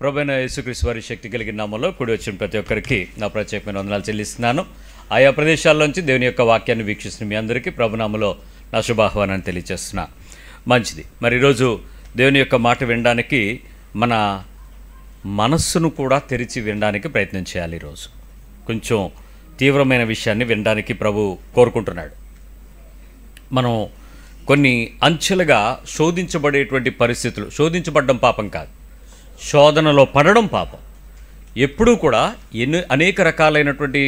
ప్రభువైన యేసుక్రీస్తు వారి శక్తి కలిగిన నామములో కూడి వచ్చిన ప్రతి ఒక్కరికి నా ప్రత్యేకమైన వందనాలు చెల్లిస్తున్నాను. ఆయా ప్రదేశాల్లోంచి దేవుని యొక్క వాక్యాన్ని వీక్షిస్తున్న మీ అందరికీ ప్రభునామములో నా శుభాహ్వానాన్ని తెలియజేస్తున్నా. మంచిది. మరి ఈరోజు దేవుని యొక్క మాట వినడానికి మన మనస్సును కూడా తెరిచి వినడానికి ప్రయత్నం చేయాలి. ఈరోజు కొంచెం తీవ్రమైన విషయాన్ని వినడానికి ప్రభు కోరుకుంటున్నాడు. మనం కొన్ని అంచెలుగా శోధించబడేటువంటి పరిస్థితులు, శోధించబడడం పాపం కాదు, శోధనలో పడడం పాపం. ఎప్పుడూ కూడా అనేక రకాలైనటువంటి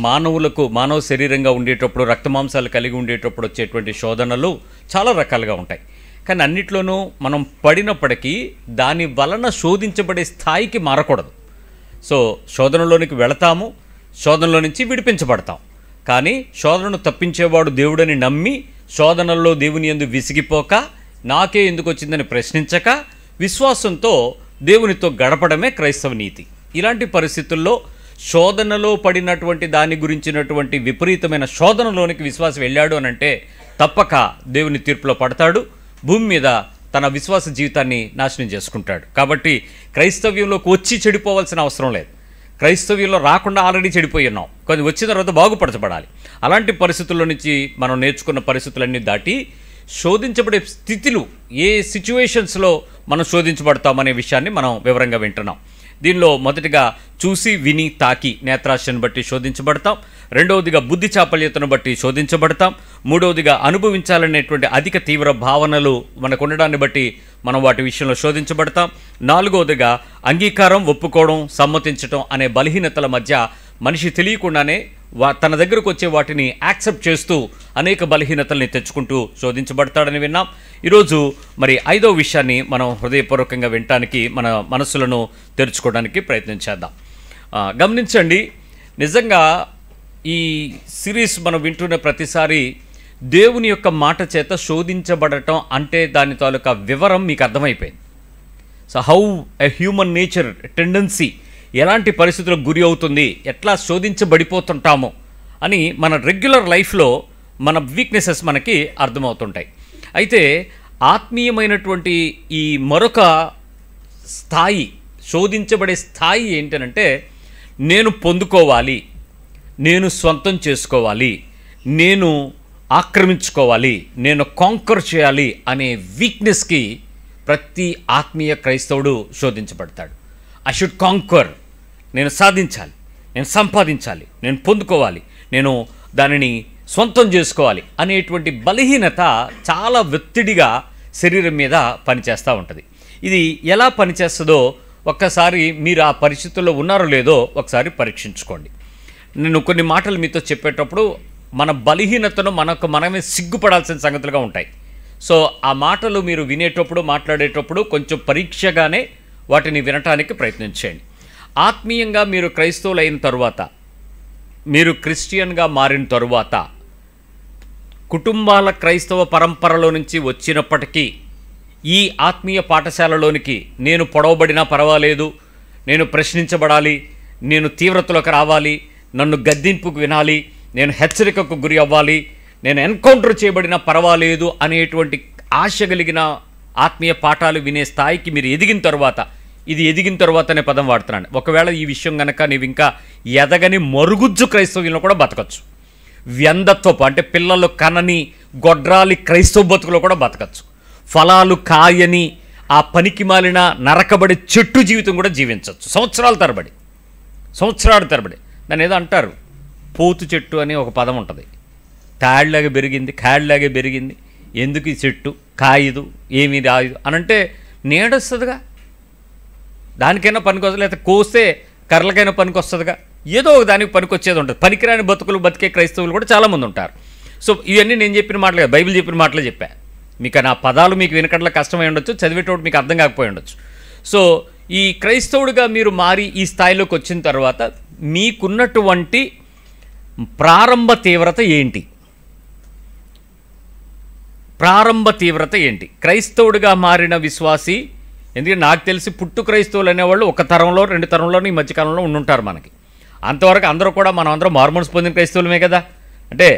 మానవ శరీరంగా ఉండేటప్పుడు, రక్తమాంసాలు కలిగి ఉండేటప్పుడు వచ్చేటువంటి శోధనలు చాలా రకాలుగా ఉంటాయి. కానీ అన్నిట్లోనూ మనం పడినప్పటికీ దాని వలన శోధించబడే స్థాయికి మారకూడదు. సో శోధనలోనికి వెళతాము, శోధనలో నుంచి విడిపించబడతాం. కానీ శోధనను తప్పించేవాడు దేవుడని నమ్మి శోధనల్లో దేవుని యందు విసిగిపోక, నాకే ఎందుకు వచ్చిందని ప్రశ్నించక, విశ్వాసంతో దేవునితో గడపడమే క్రైస్తవ నీతి. ఇలాంటి పరిస్థితుల్లో శోధనలో పడినటువంటి దాని గురించినటువంటి విపరీతమైన శోధనలోనికి విశ్వాసం వెళ్ళాడు అనంటే తప్పక దేవుని తీర్పులో పడతాడు, భూమి మీద తన విశ్వాస జీవితాన్ని నాశనం చేసుకుంటాడు. కాబట్టి క్రైస్తవ్యంలోకి వచ్చి చెడిపోవాల్సిన అవసరం లేదు. క్రైస్తవ్యంలో రాకుండా ఆల్రెడీ చెడిపోయి ఉన్నాం, కానీ వచ్చిన తర్వాత బాగుపరచబడాలి. అలాంటి పరిస్థితుల్లో నుంచి మనం నేర్చుకున్న పరిస్థితులన్నీ దాటి శోధించబడే స్థితులు, ఏ సిచ్యువేషన్స్లో మనం శోధించబడతామనే విషయాన్ని మనం వివరంగా వింటున్నాం. దీనిలో మొదటిగా చూసి విని తాకి నేత్రాశను బట్టి శోధించబడతాం. రెండవదిగా బుద్ధి చాపల్యతను బట్టి శోధించబడతాం. మూడవదిగా అనుభవించాలనేటువంటి అధిక తీవ్ర భావనలు మనకు ఉండడాన్ని బట్టి మనం వాటి విషయంలో శోధించబడతాం. నాలుగవదిగా అంగీకారం, ఒప్పుకోవడం, సమ్మతించడం అనే బలహీనతల మధ్య మనిషి తెలియకుండానే తన దగ్గరకు వచ్చే వాటిని యాక్సెప్ట్ చేస్తూ అనేక బలహీనతల్ని తెచ్చుకుంటూ శోధించబడతాడని విన్నాం. ఈరోజు మరి ఐదవ విషయాన్ని మనం హృదయపూర్వకంగా వినటానికి, మన మనసులను తెరుచుకోవడానికి ప్రయత్నం చేద్దాం. గమనించండి, నిజంగా ఈ సిరీస్ మనం వింటున్న ప్రతిసారి దేవుని యొక్క మాట చేత శోధించబడటం అంటే దాని తాలూకా వివరం మీకు అర్థమైపోయింది. So how a human nature tendency ఎలాంటి పరిస్థితులకు గురి అవుతుంది, ఎట్లా శోధించబడిపోతుంటామో అని మన రెగ్యులర్ లైఫ్లో మన వీక్నెసెస్ మనకి అర్థమవుతుంటాయి. అయితే ఆత్మీయమైనటువంటి ఈ మరొక స్థాయి, శోధించబడే స్థాయి ఏంటనంటే, నేను పొందుకోవాలి, నేను స్వంతం చేసుకోవాలి, నేను ఆక్రమించుకోవాలి, నేను కాంకర్ చేయాలి అనే వీక్నెస్కి ప్రతి ఆత్మీయ క్రైస్తవుడు శోధించబడతాడు. ఐ షుడ్ కాంకర్, నేను సాధించాలి, నేను సంపాదించాలి, నేను పొందుకోవాలి, నేను దానిని స్వంతం చేసుకోవాలి అనేటువంటి బలహీనత చాలా ఒత్తిడిగా శరీరం మీద పనిచేస్తూ ఉంటుంది. ఇది ఎలా పనిచేస్తుందో ఒక్కసారి మీరు ఆ పరిస్థితుల్లో ఉన్నారో లేదో ఒకసారి పరీక్షించుకోండి. నేను కొన్ని మాటలు మీతో చెప్పేటప్పుడు మన బలహీనతను మనమే సిగ్గుపడాల్సిన సంగతులుగా ఉంటాయి. సో ఆ మాటలు మీరు వినేటప్పుడు, మాట్లాడేటప్పుడు కొంచెం పరీక్షగానే వాటిని వినటానికి ప్రయత్నం చేయండి. ఆత్మీయంగా మీరు క్రైస్తవులు అయిన తరువాత, మీరు క్రిస్టియన్గా మారిన తరువాత, కుటుంబాల క్రైస్తవ పరంపరలో నుంచి వచ్చినప్పటికీ ఈ ఆత్మీయ పాఠశాలలోనికి నేను పొడవబడినా పర్వాలేదు, నేను ప్రశ్నించబడాలి, నేను తీవ్రతలోకి రావాలి, నన్ను గద్దింపుకు వినాలి, నేను హెచ్చరికకు గురి అవ్వాలి, నేను ఎన్కౌంటర్ చేయబడినా పర్వాలేదు అనేటువంటి ఆశ కలిగిన ఆత్మీయ పాఠాలు వినే స్థాయికి మీరు ఎదిగిన తర్వాత, ఇది ఎదిగిన తర్వాత అనే పదం వాడుతున్నాను. ఒకవేళ ఈ విషయం కనుక నీవు ఇంకా ఎదగని మరుగుజ్జు క్రైస్తవ్యంలో కూడా బతకచ్చు. వ్యంధత్వపు అంటే పిల్లలు కనని గొడ్రాలి క్రైస్తవ బతుకులో కూడా బతకచ్చు. ఫలాలు కాయని ఆ పనికి మాలిన నరకబడి చెట్టు జీవితం కూడా జీవించవచ్చు సంవత్సరాల తరబడి. దాన్ని ఏదో అంటారు, పోతు చెట్టు అని ఒక పదం ఉంటుంది. కాళ్ళలాగే పెరిగింది, ఎందుకు ఈ చెట్టు కాయదు, ఏమీ రాయదు అనంటే నీడొస్తుందిగా, దానికైనా పనికొస్తుంది, లేకపోతే కోస్తే కర్రలకైనా పనికి వస్తుందిగా, ఏదో ఒక దానికి పనికొచ్చేది ఉంటుంది. పనికిరాని బతుకులు బతికే క్రైస్తవులు కూడా చాలామంది ఉంటారు. సో ఇవన్నీ నేను చెప్పిన మాటలే, బైబిల్ చెప్పిన మాటలే చెప్పా. మీకు నా పదాలు మీకు వినకట్లా కష్టమై ఉండొచ్చు, చదివేటప్పుడు మీకు అర్థం కాకపోయి ఉండొచ్చు. సో ఈ క్రైస్తవుడిగా మీరు మారి ఈ స్థాయిలోకి వచ్చిన తర్వాత మీకున్నటువంటి ప్రారంభ తీవ్రత ఏంటి? క్రైస్తవుడిగా మారిన విశ్వాసి, ఎందుకంటే నాకు తెలిసి పుట్టు క్రైస్తవులు అనేవాళ్ళు ఒక తరంలో, రెండు తరంలో ఈ మధ్యకాలంలో ఉండుంటారు మనకి. అంతవరకు అందరూ కూడా మనం అందరం మార్మోన్స్ పొందిన క్రైస్తవులమే కదా. అంటే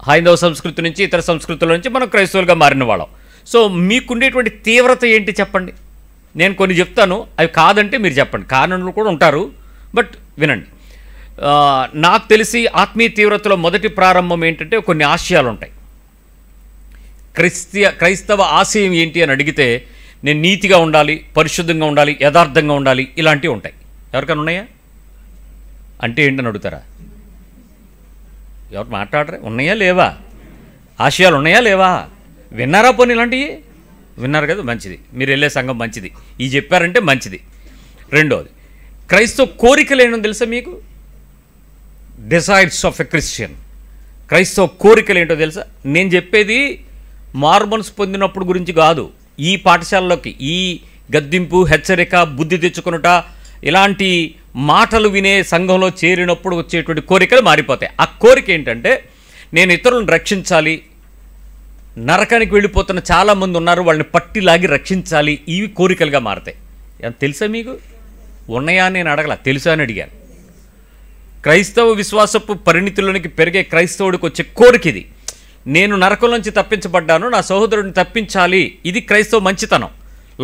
హైందవ సంస్కృతి నుంచి, ఇతర సంస్కృతుల నుంచి మనం క్రైస్తవులుగా మారిన వాళ్ళం. సో మీకుండేటువంటి తీవ్రత ఏంటి చెప్పండి? నేను కొన్ని చెప్తాను, అవి కాదంటే మీరు చెప్పండి. కారణాలు కూడా ఉంటారు, బట్ వినండి. నాకు తెలిసి ఆత్మీయ తీవ్రతలో మొదటి ప్రారంభం ఏంటంటే కొన్ని ఆశయాలు ఉంటాయి. క్రైస్తవ ఆశయం ఏంటి అని అడిగితే నేను నీతిగా ఉండాలి, పరిశుద్ధంగా ఉండాలి, యథార్థంగా ఉండాలి, ఇలాంటివి ఉంటాయి. ఎవరికైనా ఉన్నాయా అంటే ఏంటని అడుగుతారా? ఎవరు మాట్లాడరే? ఉన్నాయా లేవా? ఆశయాలు ఉన్నాయా లేవా? విన్నారా? పోనీ ఇలాంటివి విన్నారు కదా, మంచిది. మీరు వెళ్ళే సంఘం మంచిది, ఈ చెప్పారంటే మంచిది. రెండోది, క్రైస్తవ కోరికలు ఏంటో తెలుసా మీకు? Desires of a Christian. క్రైస్తవ కోరికలు ఏంటో తెలుసా? నేను చెప్పేది మార్మన్స్ పొందినప్పుడు గురించి కాదు. ఈ పాఠశాలలోకి ఈ గద్దింపు, హెచ్చరిక, బుద్ధి తెచ్చుకునుట, ఇలాంటి మాటలు వినే సంఘంలో చేరినప్పుడు వచ్చేటువంటి కోరికలు మారిపోతాయి. ఆ కోరిక ఏంటంటే నేను ఇతరులను రక్షించాలి, నరకానికి వెళ్ళిపోతున్న చాలామంది ఉన్నారు, వాళ్ళని పట్టిలాగి రక్షించాలి, ఇవి కోరికలుగా మారతాయి. తెలుసా మీకు? ఉన్నాయా అని నేను అడగల, తెలుసా అని అడిగాను. క్రైస్తవ విశ్వాసపు పరిణితిలోనికి పెరిగే క్రైస్తవుడికి వచ్చే కోరిక ఇది. నేను నరకం నుంచి తప్పించబడ్డాను, నా సహోదరుడిని తప్పించాలి. ఇది క్రైస్తవ మంచితనం.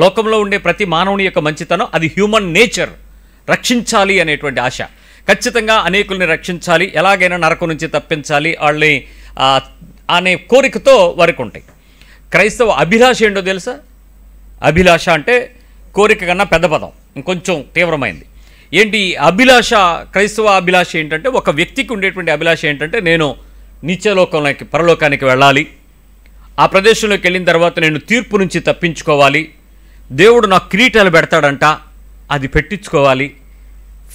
లోకంలో ఉండే ప్రతి మానవుని యొక్క మంచితనం, అది హ్యూమన్ నేచర్. రక్షించాలి అనేటువంటి ఆశ, ఖచ్చితంగా అనేకుల్ని రక్షించాలి, ఎలాగైనా నరకం నుంచి తప్పించాలి వాళ్ళని అనే కోరికతో వారికి ఉంటాయి. క్రైస్తవ అభిలాష ఏంటో తెలుసా? అభిలాష అంటే కోరిక కన్నా పెద్ద పదం, ఇంకొంచెం తీవ్రమైంది. ఏంటి అభిలాష? క్రైస్తవ అభిలాష ఏంటంటే, ఒక వ్యక్తికి ఉండేటువంటి అభిలాష ఏంటంటే, నేను నిత్యలోకంలోకి, పరలోకానికి వెళ్ళాలి, ఆ ప్రదేశంలోకి వెళ్ళిన తర్వాత నేను తీర్పు నుంచి తప్పించుకోవాలి, దేవుడు నాకు కిరీటాలు పెడతాడంట, అది పెట్టించుకోవాలి.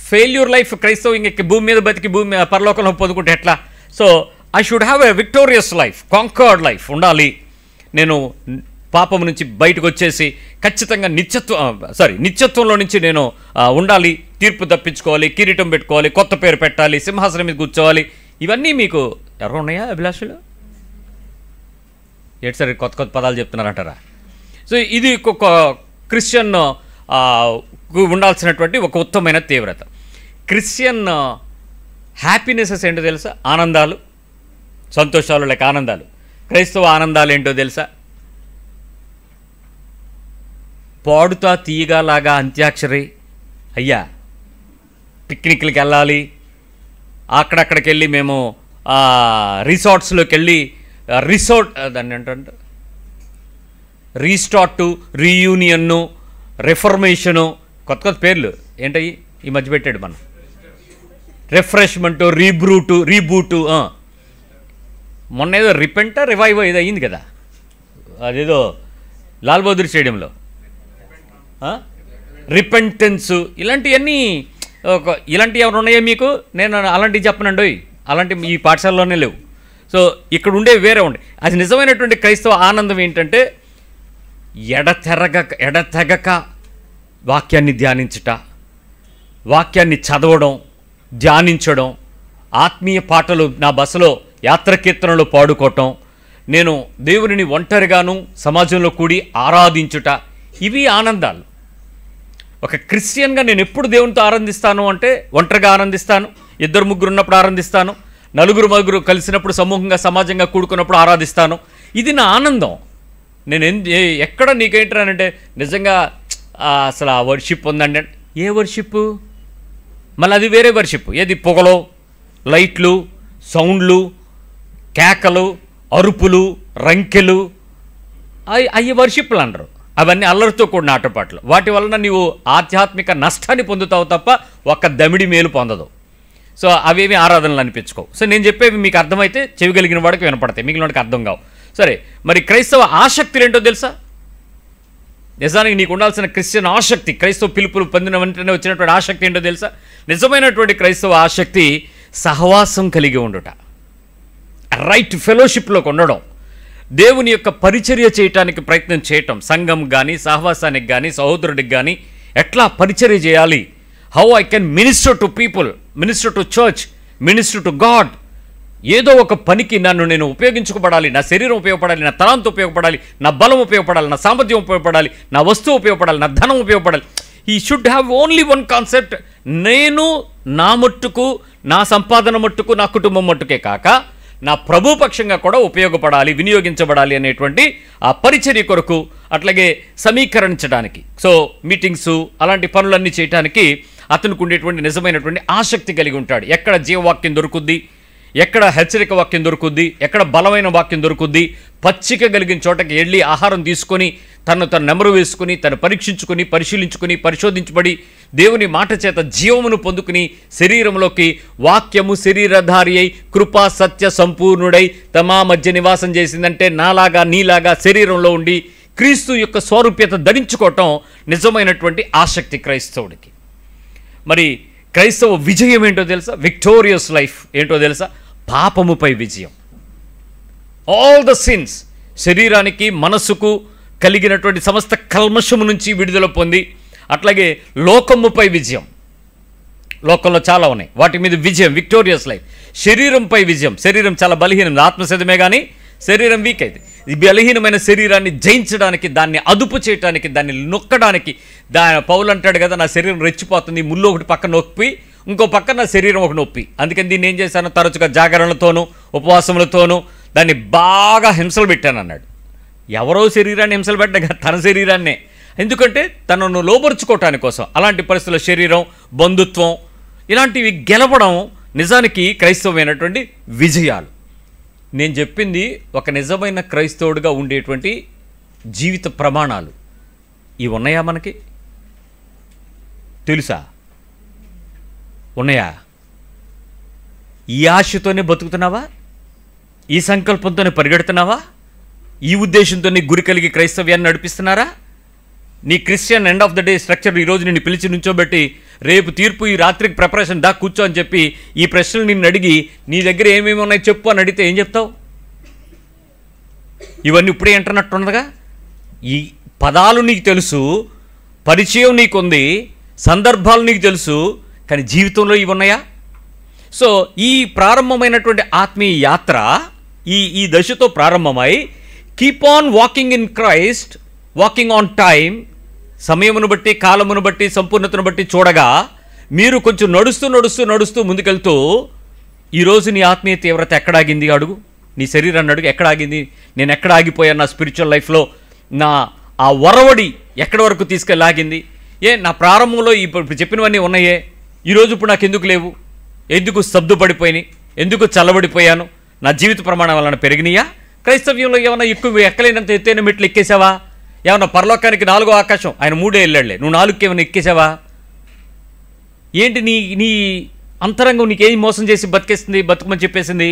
ఫెయిల్యూర్ లైఫ్ క్రైస్తవ ఇంక భూమి మీద బతికి పరలోకంలో పొందుకుంటే ఎట్లా? So I should have a victorious life, conquered life ఉండాలి. నేను పాపం నుంచి బయటకు వచ్చేసి ఖచ్చితంగా నిత్యత్వంలో నుంచి నేను ఉండాలి, తీర్పు తప్పించుకోవాలి, కిరీటం పెట్టుకోవాలి, కొత్త పేరు పెట్టాలి, సింహాసనం మీద కూర్చోవాలి. ఇవన్నీ మీకు ఎవరు ఉన్నాయా అభిలాషలు? ఏంటి సరే కొత్త కొత్త పదాలు చెప్తున్నారంటారా? సో ఇది ఒక క్రిస్టియన్ ఉండాల్సినటువంటి ఒక ఉత్తమమైన తీవ్రత. క్రిస్టియన్ హ్యాపీనెసెస్ ఏంటో తెలుసా? ఆనందాలు, సంతోషాలు లేక ఆనందాలు. క్రైస్తవ ఆనందాలు ఏంటో తెలుసా? పాడుతా తీయగా లాగా అంత్యాక్షరి, అయ్యా పిక్నిక్లకి వెళ్ళాలి, అక్కడక్కడికి వెళ్ళి మేము రిసార్ట్స్లోకి వెళ్ళి దాన్ని ఏంటంటే రీస్టార్టు, రీయూనియన్ను, రిఫర్మేషను, కొత్త కొత్త పేర్లు ఏంటయ్యి ఈ మధ్య పెట్టాడు మనం. రిఫ్రెష్మెంటు, రీబూటు. మొన్న ఏదో రివైవ్ ఏదో అయ్యింది కదా, అదేదో లాల్ బహదూర్ స్టేడియంలో రిపెంటెన్స్. ఇలాంటివన్నీ ఇలాంటివి ఎవరు ఉన్నాయో మీకు? నేను అలాంటివి చెప్పనండి, అలాంటి ఈ పాఠశాలలోనే లేవు. సో ఇక్కడ ఉండే వేరే ఉండే. అది నిజమైనటువంటి క్రైస్తవ ఆనందం ఏంటంటే, ఎడతెగక వాక్యాన్ని ధ్యానించుట, వాక్యాన్ని చదవడం, ధ్యానించడం, ఆత్మీయ పాటలు నా బసలో యాత్ర కీర్తనలు పాడుకోవటం, నేను దేవుని ఒంటరిగాను సమాజంలో కూడి ఆరాధించుట, ఇవి ఆనందాలు. ఒక క్రిస్టియన్గా నేను ఎప్పుడు దేవునితో ఆనందిస్తాను అంటే, ఒంటరిగా ఆనందిస్తాను, ఇద్దరు ముగ్గురు ఉన్నప్పుడు ఆనందిస్తాను, నలుగురు కలిసినప్పుడు సమూహంగా సమాజంగా కూడుకున్నప్పుడు ఆరాధిస్తాను. ఇది నా ఆనందం. నేను ఎక్కడ నీకేంటానంటే నిజంగా అసలు ఆ వర్షిప్ ఉందండి. ఏ వర్షిప్? మళ్ళీ అది వేరే వర్షిప్. ఏది? పొగలు, లైట్లు, సౌండ్లు, కేకలు, అరుపులు, రంకెలు, అవి వర్షిప్లు అంటారు. అవన్నీ అల్లరితో కూడిన ఆటపాటలు. వాటి వలన నీవు ఆధ్యాత్మిక నష్టాన్ని పొందుతావు తప్ప ఒక్క దమిడి మేలు పొందదు. సో అవేమి ఆరాధనలు అనిపించుకోవు. సో నేను చెప్పేవి మీకు అర్థమైతే చెవిగలిగిన వాడికి వినపడతాయి, మిగిలిన వాడికి అర్థం కావు. సరే, మరి క్రైస్తవ ఆసక్తులు ఏంటో తెలుసా? నిజానికి నీకు ఉండాల్సిన క్రిస్టియన్ ఆసక్తి, క్రైస్తవ పిలుపులు పొందిన వెంటనే వచ్చినటువంటి ఆసక్తి ఏంటో తెలుసా? నిజమైనటువంటి క్రైస్తవ ఆసక్తి సహవాసం కలిగి ఉండుట, రైట్ ఫెలోషిప్లోకి ఉండడం, దేవుని యొక్క పరిచర్య చేయటానికి ప్రయత్నం చేయటం, సంఘం కానీ, సహవాసానికి కానీ, సహోదరుడికి కానీ ఎట్లా పరిచర్య చేయాలి, how I can minister to people, minister to church, minister to God. ఏదో ఒక పనికి నేను ఉపయోగించుకోబడాలి, నా శరీరం ఉపయోగపడాలి, నా తలంతో ఉపయోగపడాలి, నా బలం ఉపయోగపడాలి, నా సామర్థ్యం ఉపయోగపడాలి, నా వస్తువు ఉపయోగపడాలి, నా ధనం ఉపయోగపడాలి. He should have only one concept. నేను నా మట్టుకు, నా సంపాదన మట్టుకు, నా కుటుంబం మట్టుకే కాక నా ప్రభు పక్షంగా కూడా ఉపయోగపడాలి, వినియోగించబడాలి అనేటువంటి ఆ పరిచర్య కొరకు, అట్లాగే సమీకరించడానికి, సో మీటింగ్స్ అలాంటి పనులన్నీ చేయడానికి అతనికి ఉండేటువంటి నిజమైనటువంటి ఆసక్తి కలిగి ఉంటాడు. ఎక్కడ జీవవాక్యం దొరుకుద్ది, ఎక్కడ హెచ్చరిక వాక్యం దొరుకుద్ది, ఎక్కడ బలమైన వాక్యం దొరుకుద్ది, పచ్చిక కలిగిన చోటకి వెళ్ళి ఆహారం తీసుకొని తను నెమరు వేసుకుని, తను పరీక్షించుకుని, పరిశీలించుకుని, పరిశోధించబడి దేవుని మాట చేత జీవమును పొందుకుని శరీరంలోకి వాక్యము శరీరధారి అయి కృపా సత్య సంపూర్ణుడై తమా మధ్య నివాసం చేసిందంటే నాలాగా నీలాగా శరీరంలో ఉండి క్రీస్తు యొక్క స్వరూప్యత ధరించుకోవటం నిజమైనటువంటి ఆసక్తి క్రైస్తవుడికి. మరి క్రైస్తవ విజయం ఏంటో తెలుసా? విక్టోరియస్ లైఫ్ ఏంటో తెలుసా? పాపముపై విజయం. ఆల్ ద సిన్స్, శరీరానికి మనస్సుకు కలిగినటువంటి సమస్త కల్మషము నుంచి విడుదల పొంది, అట్లాగే లోకముపై విజయం. లోకంలో చాలా ఉన్నాయి, వాటి మీద విజయం, విక్టోరియస్ లైఫ్. శరీరంపై విజయం. శరీరం చాలా బలహీనం, ఆత్మసిద్ధమే కానీ శరీరం వీక్ అయితే ఈ బలహీనమైన శరీరాన్ని జయించడానికి, దాన్ని అదుపు చేయడానికి, దాన్ని నొక్కడానికి, పౌలు అంటాడు కదా, నా శరీరం రెచ్చిపోతుంది, ముళ్ళు ఒకటి పక్క నొప్పి, ఇంకో పక్క నా శరీరం ఒక నొప్పి, అందుకని దీన్ని ఏం చేశాను, తరచుగా జాగరణలతోనూ ఉపవాసములతోనూ దాన్ని బాగా హింసలు పెట్టాను అన్నాడు. ఎవరో శరీరాన్ని హింసలు పెట్టగా తన శరీరాన్నే, ఎందుకంటే తనను లోబరుచుకోవటానికి కోసం. అలాంటి పరిస్థితుల్లో శరీరం, బంధుత్వం ఇలాంటివి గెలవడం నిజానికి క్రైస్తవమైనటువంటి విజయాలు. నేను చెప్పింది ఒక నిజమైన క్రైస్తవుడిగా ఉండేటువంటి జీవిత ప్రమాణాలు. ఇవి ఉన్నాయా మనకి? తెలుసా? ఉన్నాయా? ఈ ఆశతోనే బతుకుతున్నావా? ఈ సంకల్పంతోనే పరిగెడుతున్నావా? ఈ ఉద్దేశంతోనే గురి కలిగి క్రైస్తవ్యాన్ని నడిపిస్తున్నారా? నీ Christian end of the day structure ఈరోజు నిన్ను పిలిచి నుంచోబెట్టి రేపు తీర్పు ఈ రాత్రికి ప్రిపరేషన్ దా కూర్చో అని చెప్పి ఈ ప్రశ్నలు నిన్ను అడిగి నీ దగ్గర ఏమేమి ఉన్నాయి చెప్పు అని అడిగితే ఏం చెప్తావు? ఇవన్నీ ఇప్పుడే అంటున్నట్టున్నదిగా. ఈ పదాలు నీకు తెలుసు, పరిచయం నీకుంది, సందర్భాలు నీకు తెలుసు, కానీ జీవితంలో ఇవి ఉన్నాయా? సో ఈ ప్రారంభమైనటువంటి ఆత్మీయ యాత్ర ఈ దశతో ప్రారంభమై keep on walking in Christ, walking on time, సమయమును బట్టి, కాలమును బట్టి, సంపూర్ణతను బట్టి చూడగా మీరు కొంచెం నడుస్తూ ముందుకెళ్తూ ఈరోజు నీ ఆత్మీయ తీవ్రత ఎక్కడాగింది అడుగు. నీ శరీరాన్ని అడుగు, ఎక్కడ ఆగింది? నేను ఎక్కడ ఆగిపోయాను నా స్పిరిచువల్ లైఫ్లో? నా ఆ వరవడి ఎక్కడి వరకు తీసుకెళ్ళాగింది? నా ప్రారంభంలో ఇప్పుడు చెప్పినవన్నీ ఉన్నాయే, ఈరోజు ఇప్పుడు నాకు ఎందుకు లేవు? ఎందుకు స్తబ్దుపడిపోయినాయి? ఎందుకు చల్లబడిపోయాను? నా జీవిత ప్రమాణం వలన పెరిగినాయా? క్రైస్తవ్యంలో ఏమైనా ఎక్కువ ఎక్కలేనంత ఎత్తైన మెట్లు ఎక్కేసావా? ఏమన్నా పరలోకానికి 4వ ఆకాశం ఆయన 3 వెళ్ళాడులే, నువ్వు 4కి ఏమైనా ఎక్కేసావా? ఏంటి నీ అంతరంగం నీకేం మోసం చేసి బతుకమని చెప్పేసింది?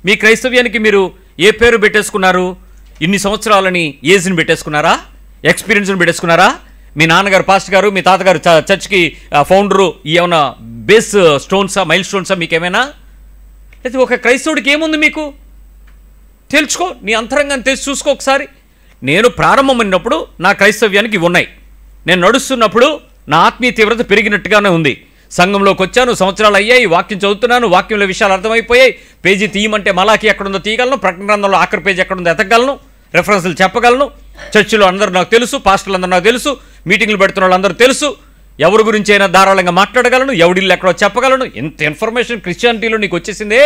మీ క్రైస్తవ్యానికి మీరు ఏ పేరు పెట్టేసుకున్నారు? ఇన్ని సంవత్సరాలని ఏజ్ని పెట్టేసుకున్నారా? ఎక్స్పీరియన్స్ని పెట్టేసుకున్నారా? మీ నాన్నగారు పాస్టర్ గారు, మీ తాతగారు చర్చ్కి ఫౌండరు, ఏమైనా బేస్ స్టోన్సా, మైల్ స్టోన్సా మీకేమైనా? లేదా ఒక క్రైస్తవుడికి ఏముంది మీకు? తెలుసుకో, నీ అంతరంగాన్ని తెలిసి చూసుకో ఒకసారి. నేను ప్రారంభమైనప్పుడు నా క్రైస్తవ్యానికి ఇవి ఉన్నాయి. నేను నడుస్తున్నప్పుడు నా ఆత్మీయ తీవ్రత పెరిగినట్టుగానే ఉంది. సంఘంలోకి వచ్చాను, సంవత్సరాలు అయ్యాయి, వాక్యం చదువుతున్నాను, వాక్యంలో విషయాలు అర్థమైపోయాయి. పేజీ తీయమంటే మలాకి ఎక్కడుందో తీయగలను, ప్రకటన గ్రంథంలో ఆఖరి పేజీ ఎక్కడుందో ఎతకగలను, రెఫరెన్స్లు చెప్పగలను. చర్చిలో అందరూ నాకు తెలుసు, పాస్టర్లు అందరూ నాకు తెలుసు, మీటింగ్లు పెడుతున్న వాళ్ళందరూ తెలుసు, ఎవరి గురించి అయినా ధారాళంగా మాట్లాడగలను, ఎవడిల్లు ఎక్కడో చెప్పగలను. ఎంత ఇన్ఫర్మేషన్ క్రిస్టియానిటీలో నీకు వచ్చేసిందే.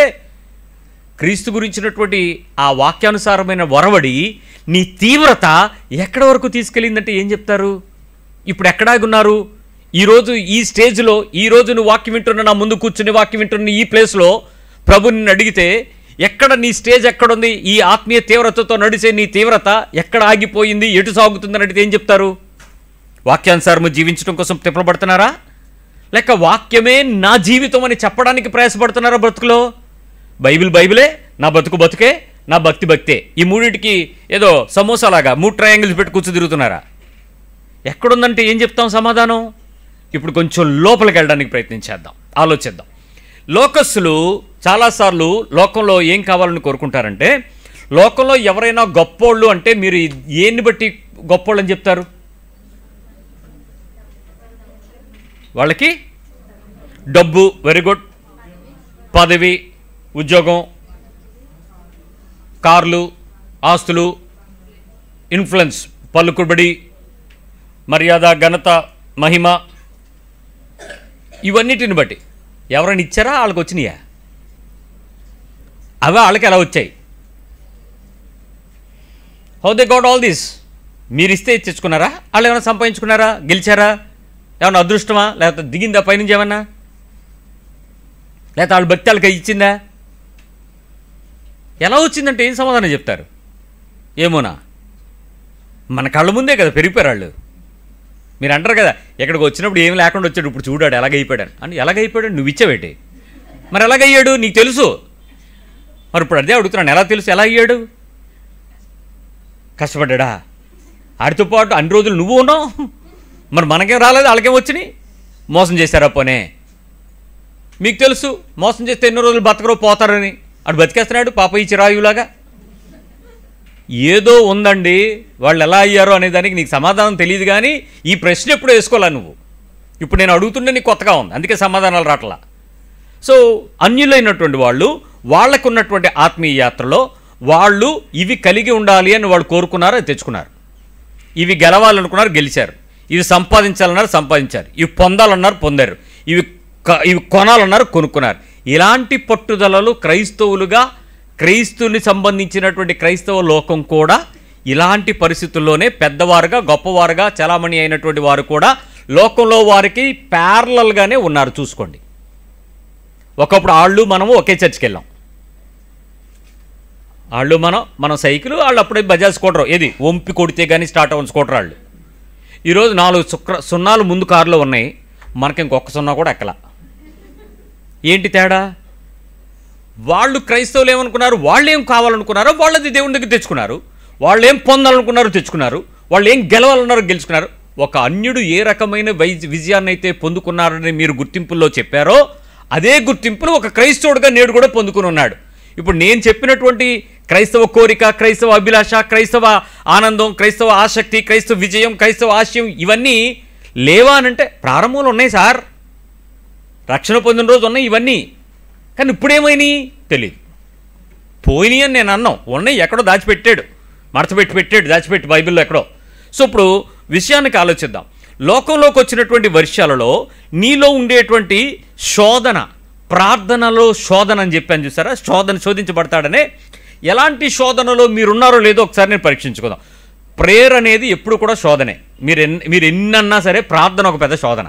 క్రీస్తు గురించినటువంటి ఆ వాక్యానుసారమైన వరవడి నీ తీవ్రత ఎక్కడి వరకు తీసుకెళ్ళిందంటే ఏం చెప్తారు? ఇప్పుడు ఎక్కడాగున్నారు? ఈరోజు ఈ స్టేజ్లో, ఈరోజు నువ్వు వాక్యం వింటున్న, నా ముందు కూర్చుని వాక్యం వింటున్న ఈ ప్లేస్లో ప్రభు నిన్ను అడిగితే ఎక్కడ నీ స్టేజ్ ఎక్కడుంది? ఈ ఆత్మీయ తీవ్రతతో నడిచే నీ తీవ్రత ఎక్కడ ఆగిపోయింది, ఎటు సాగుతుందని అడిగితే ఏం చెప్తారు? వాక్యానుసారము జీవించడం కోసం తిప్పబడుతున్నారా, లేక వాక్యమే నా జీవితం అని చెప్పడానికి ప్రయాసపడుతున్నారా? బ్రతుకులో బైబిలే, నా బతుకే, నా భక్తే, ఈ మూడింటికి ఏదో సమోసాలాగా 3 ట్రయాంగిల్స్ పెట్టి కూర్చో తిరుగుతున్నారా? ఎక్కడుందంటే ఏం చెప్తాం సమాధానం? ఇప్పుడు కొంచెం లోపలికి వెళ్ళడానికి ప్రయత్నించేద్దాం, ఆలోచిద్దాం. లోకస్తులు చాలాసార్లు లోకంలో ఏం కావాలని కోరుకుంటారంటే, లోకంలో ఎవరైనా గొప్పోళ్ళు అంటే మీరు ఏన్ని బట్టి గొప్పోళ్ళు అని చెప్తారు? వాళ్ళకి డబ్బు, వెరీ గుడ్, పదవి, ఉద్యోగం, కార్లు, ఆస్తులు, ఇన్ఫ్లుయెన్స్, పలుకుబడి, మర్యాద, ఘనత, మహిమ, ఇవన్నిటిని బట్టి ఎవరైనా ఇచ్చారా? వాళ్ళకి వచ్చినాయా? అవి వాళ్ళకి ఎలా వచ్చాయి? How they got all this? మీరు ఇస్తే తెచ్చుకున్నారా? వాళ్ళు ఏమైనా సంపాదించుకున్నారా? గెలిచారా? ఏమన్నా అదృష్టమా? లేకపోతే దిగిందా పైనుంచి ఏమన్నా? లేకపోతే వాళ్ళ భక్తి వాళ్ళకి ఇచ్చిందా? ఎలా వచ్చిందంటే ఏం సమాధానం చెప్తారు? ఏమోనా, మన కళ్ళ ముందే కదా పెరిగిపోయారు వాళ్ళు. మీరు అంటారు కదా, ఎక్కడికి వచ్చినప్పుడు ఏం లేకుండా వచ్చాడు, ఇప్పుడు చూడాడు ఎలాగైపోయాడు అని. ఎలాగైపోయాడు? నువ్వు ఇచ్చావేటి? మరి ఎలాగయ్యాడు? నీకు తెలుసు. మరి ఇప్పుడు అదే అడుగుతున్నాను, ఎలా తెలుసు? ఎలా అయ్యాడు? కష్టపడ్డా? ఆడితో పాటు అన్ని రోజులు నువ్వు ఉన్నావు. మరి మనకేం రాలేదు, వాళ్ళకేం వచ్చినాయి? మోసం చేశారా పోనే? మీకు తెలుసు మోసం చేస్తే ఎన్నో రోజులు బతకరో పోతారని. అటు బతికేస్తున్నాడు పాప ఈ చిరాయులాగా. ఏదో ఉందండి, వాళ్ళు ఎలా అయ్యారో అనే దానికి నీకు సమాధానం తెలియదు. కానీ ఈ ప్రశ్న ఎప్పుడు వేసుకోవాలా నువ్వు? ఇప్పుడు నేను అడుగుతుంటే నీకు కొత్తగా ఉంది, అందుకే సమాధానాలు రావట్లా. సో అన్యులైనటువంటి వాళ్ళు వాళ్ళకు ఉన్నటువంటి ఆత్మీయ యాత్రలో వాళ్ళు ఇవి కలిగి ఉండాలి అని వాళ్ళు కోరుకున్నారు, అది తెచ్చుకున్నారు. ఇవి గెలవాలనుకున్నారు, గెలిచారు. ఇవి సంపాదించాలన్నారు, సంపాదించారు. ఇవి పొందాలన్నారు, పొందారు. ఇవి కొనాలన్నారు, కొనుక్కున్నారు. ఇలాంటి పట్టుదలలు క్రైస్తవులుగా, క్రైస్తువుని సంబంధించినటువంటి క్రైస్తవ లోకం కూడా ఇలాంటి పరిస్థితుల్లోనే పెద్దవారుగా, గొప్పవారుగా చలామణి అయినటువంటి వారు కూడా లోకంలో వారికి ప్యారలల్గానే ఉన్నారు. చూసుకోండి, ఒకప్పుడు వాళ్ళు మనము ఒకే చర్చికి వెళ్ళాం. వాళ్ళు మనం సైకిల్, వాళ్ళు అప్పుడే బజాజ్ స్కూటర్, ఏది వంపి కొడితే కానీ స్టార్ట్ అవ్వని స్కూటర్ వాళ్ళు. ఈరోజు 4 సున్నాలు ముందు కారులో ఉన్నాయి, మనకి ఇంకొక సున్నా కూడా ఎక్కలా. ఏంటి తేడా? వాళ్ళు క్రైస్తవులు ఏమనుకున్నారు, వాళ్ళు ఏం కావాలనుకున్నారో వాళ్ళది దేవుని దగ్గర తెచ్చుకున్నారు. వాళ్ళు ఏం పొందాలనుకున్నారో తెచ్చుకున్నారు. వాళ్ళు ఏం గెలవాలన్నారో గెలుచుకున్నారు. ఒక అన్యుడు ఏ రకమైన విజయాన్ని అయితే పొందుకున్నారని మీరు గుర్తింపుల్లో చెప్పారో అదే గుర్తింపును ఒక క్రైస్తవుడిగా నేడు కూడా పొందుకుని ఉన్నాడు. ఇప్పుడు నేను చెప్పినటువంటి క్రైస్తవ కోరిక, క్రైస్తవ అభిలాష, క్రైస్తవ ఆనందం, క్రైస్తవ ఆసక్తి, క్రైస్తవ విజయం, క్రైస్తవ ఆశయం ఇవన్నీ లేవా అనంటే ప్రారంభంలో ఉన్నాయి సార్. రక్షణ పొందిన రోజు ఉన్నాయి ఇవన్నీ. కానీ ఇప్పుడేమైనాయి తెలియదు. పోయినాయి అని నేను అన్నాం, ఉన్నాయి ఎక్కడో దాచిపెట్టాడు, మడతపెట్టి పెట్టాడు, దాచిపెట్టి బైబిల్లో ఎక్కడో. సో ఇప్పుడు విషయానికి ఆలోచిద్దాం. లోకంలోకి వచ్చినటువంటి వర్షాలలో నీలో ఉండేటువంటి శోధన, ప్రార్థనలో శోధన అని చెప్పాను చూసారా, శోధించబడతాడనే. ఎలాంటి శోధనలో మీరున్నారో లేదో ఒకసారి నేను పరీక్షించుకుందాం. ప్రేయర్ అనేది ఎప్పుడు కూడా శోధనే. మీరు ఎన్నన్నా సరే ప్రార్థన ఒక పెద్ద శోధన.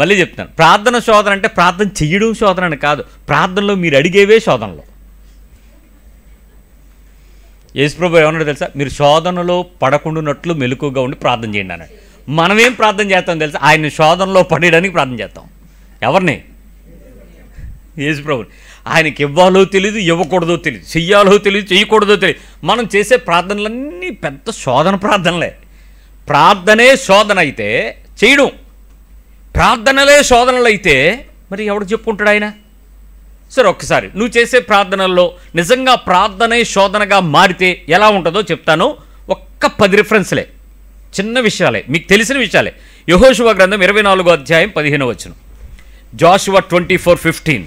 మళ్ళీ చెప్తాను, ప్రార్థన శోధన అంటే ప్రార్థన చెయ్యడం శోధన అని కాదు, ప్రార్థనలో మీరు అడిగేవే శోధనలో. యేసుప్రభు ఏమన్నాడు తెలుసా? మీరు శోధనలో పడకుండానట్లు మెలకుగా ఉండి ప్రార్థన చేయండి అన్నాడు. మనమేం ప్రార్థన చేస్తాం తెలుసా? ఆయన శోధనలో పడేయడానికి ప్రార్థన చేస్తాం. ఎవరిని? యేసుప్రభుని. ఆయనకి ఇవ్వాలో తెలియదు, ఇవ్వకూడదో తెలియదు, చెయ్యాలో తెలియదు, చేయకూడదో తెలియదు. మనం చేసే ప్రార్థనలన్నీ పెద్ద శోధన ప్రార్థనలే. ప్రార్థనే శోధన అయితే చేయడం, ప్రార్థనలే శోధనలు అయితే మరి ఎవడు చెప్పుకుంటాడు ఆయన? సరే ఒక్కసారి నువ్వు చేసే ప్రార్థనల్లో నిజంగా ప్రార్థనే శోధనగా మారితే ఎలా ఉంటుందో చెప్తాను. ఒక్క 10 రిఫరెన్స్లే, చిన్న విషయాలే, మీకు తెలిసిన విషయాలే. యెహోషువ గ్రంథం 24వ అధ్యాయం 15వ వచనం. జాషువా 24:15.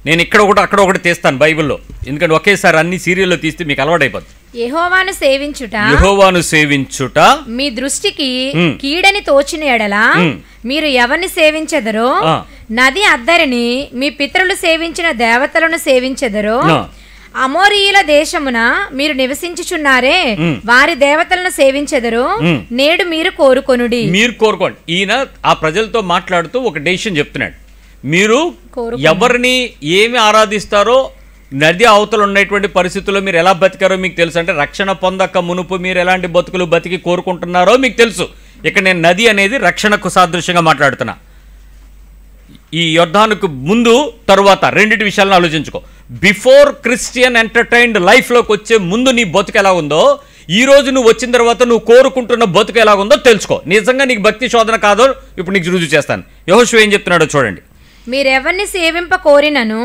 నేను ఇక్కడ ఒకటి అక్కడ ఒకటి తీస్తాను బైబిల్లో, ఎందుకంటే ఒకేసారి అన్ని సీరియల్లో తీస్తే మీకు అలవాటైపోతుంది. యెహోవాను సేవించుట మీ దృష్టికి కీడని తోచిన ఎడల మీరు ఎవరిని సేవించెదరో, నది అద్దరిని మీ పితరులు సేవించిన దేవతలను సేవించెదరో, అమోరీయుల దేశమున మీరు నివసించుచున్నారే వారి దేవతలను సేవించెదరు, నేడు మీరు కోరుకొనుడి. మీరు కోరుకోండి. ఈయన ఆ ప్రజలతో మాట్లాడుతూ ఒక డెసిషన్ చెప్తున్నాడు. మీరు ఎవరిని ఏమి ఆరాధిస్తారో, నది అవతల ఉన్నటువంటి పరిస్థితుల్లో మీరు ఎలా బతికారో మీకు తెలుసు. అంటే రక్షణ పొందక మునుపు మీరు ఎలాంటి బతుకులు బతికి కోరుకుంటున్నారో మీకు తెలుసు. ఇక్కడ నేను నది అనేది రక్షణకు సాదృశ్యంగా మాట్లాడుతున్నా. ఈ యుద్ధానికి ముందు తరువాత రెండింటి విషయాలను ఆలోచించుకో. బిఫోర్ క్రిస్టియన్ ఎంటర్టైన్డ్ లైఫ్లోకి వచ్చే ముందు నీ బతుకు ఎలా ఉందో, ఈ రోజు నువ్వు వచ్చిన తర్వాత నువ్వు కోరుకుంటున్న బతుకు ఎలా ఉందో తెలుసుకో. నిజంగా నీకు భక్తి శోధన కాదో ఇప్పుడు నీకు రుజువు చేస్తాను. యెహోషువ ఏం చెప్తున్నాడో చూడండి. మీరెవరిని సేవింప కోరినను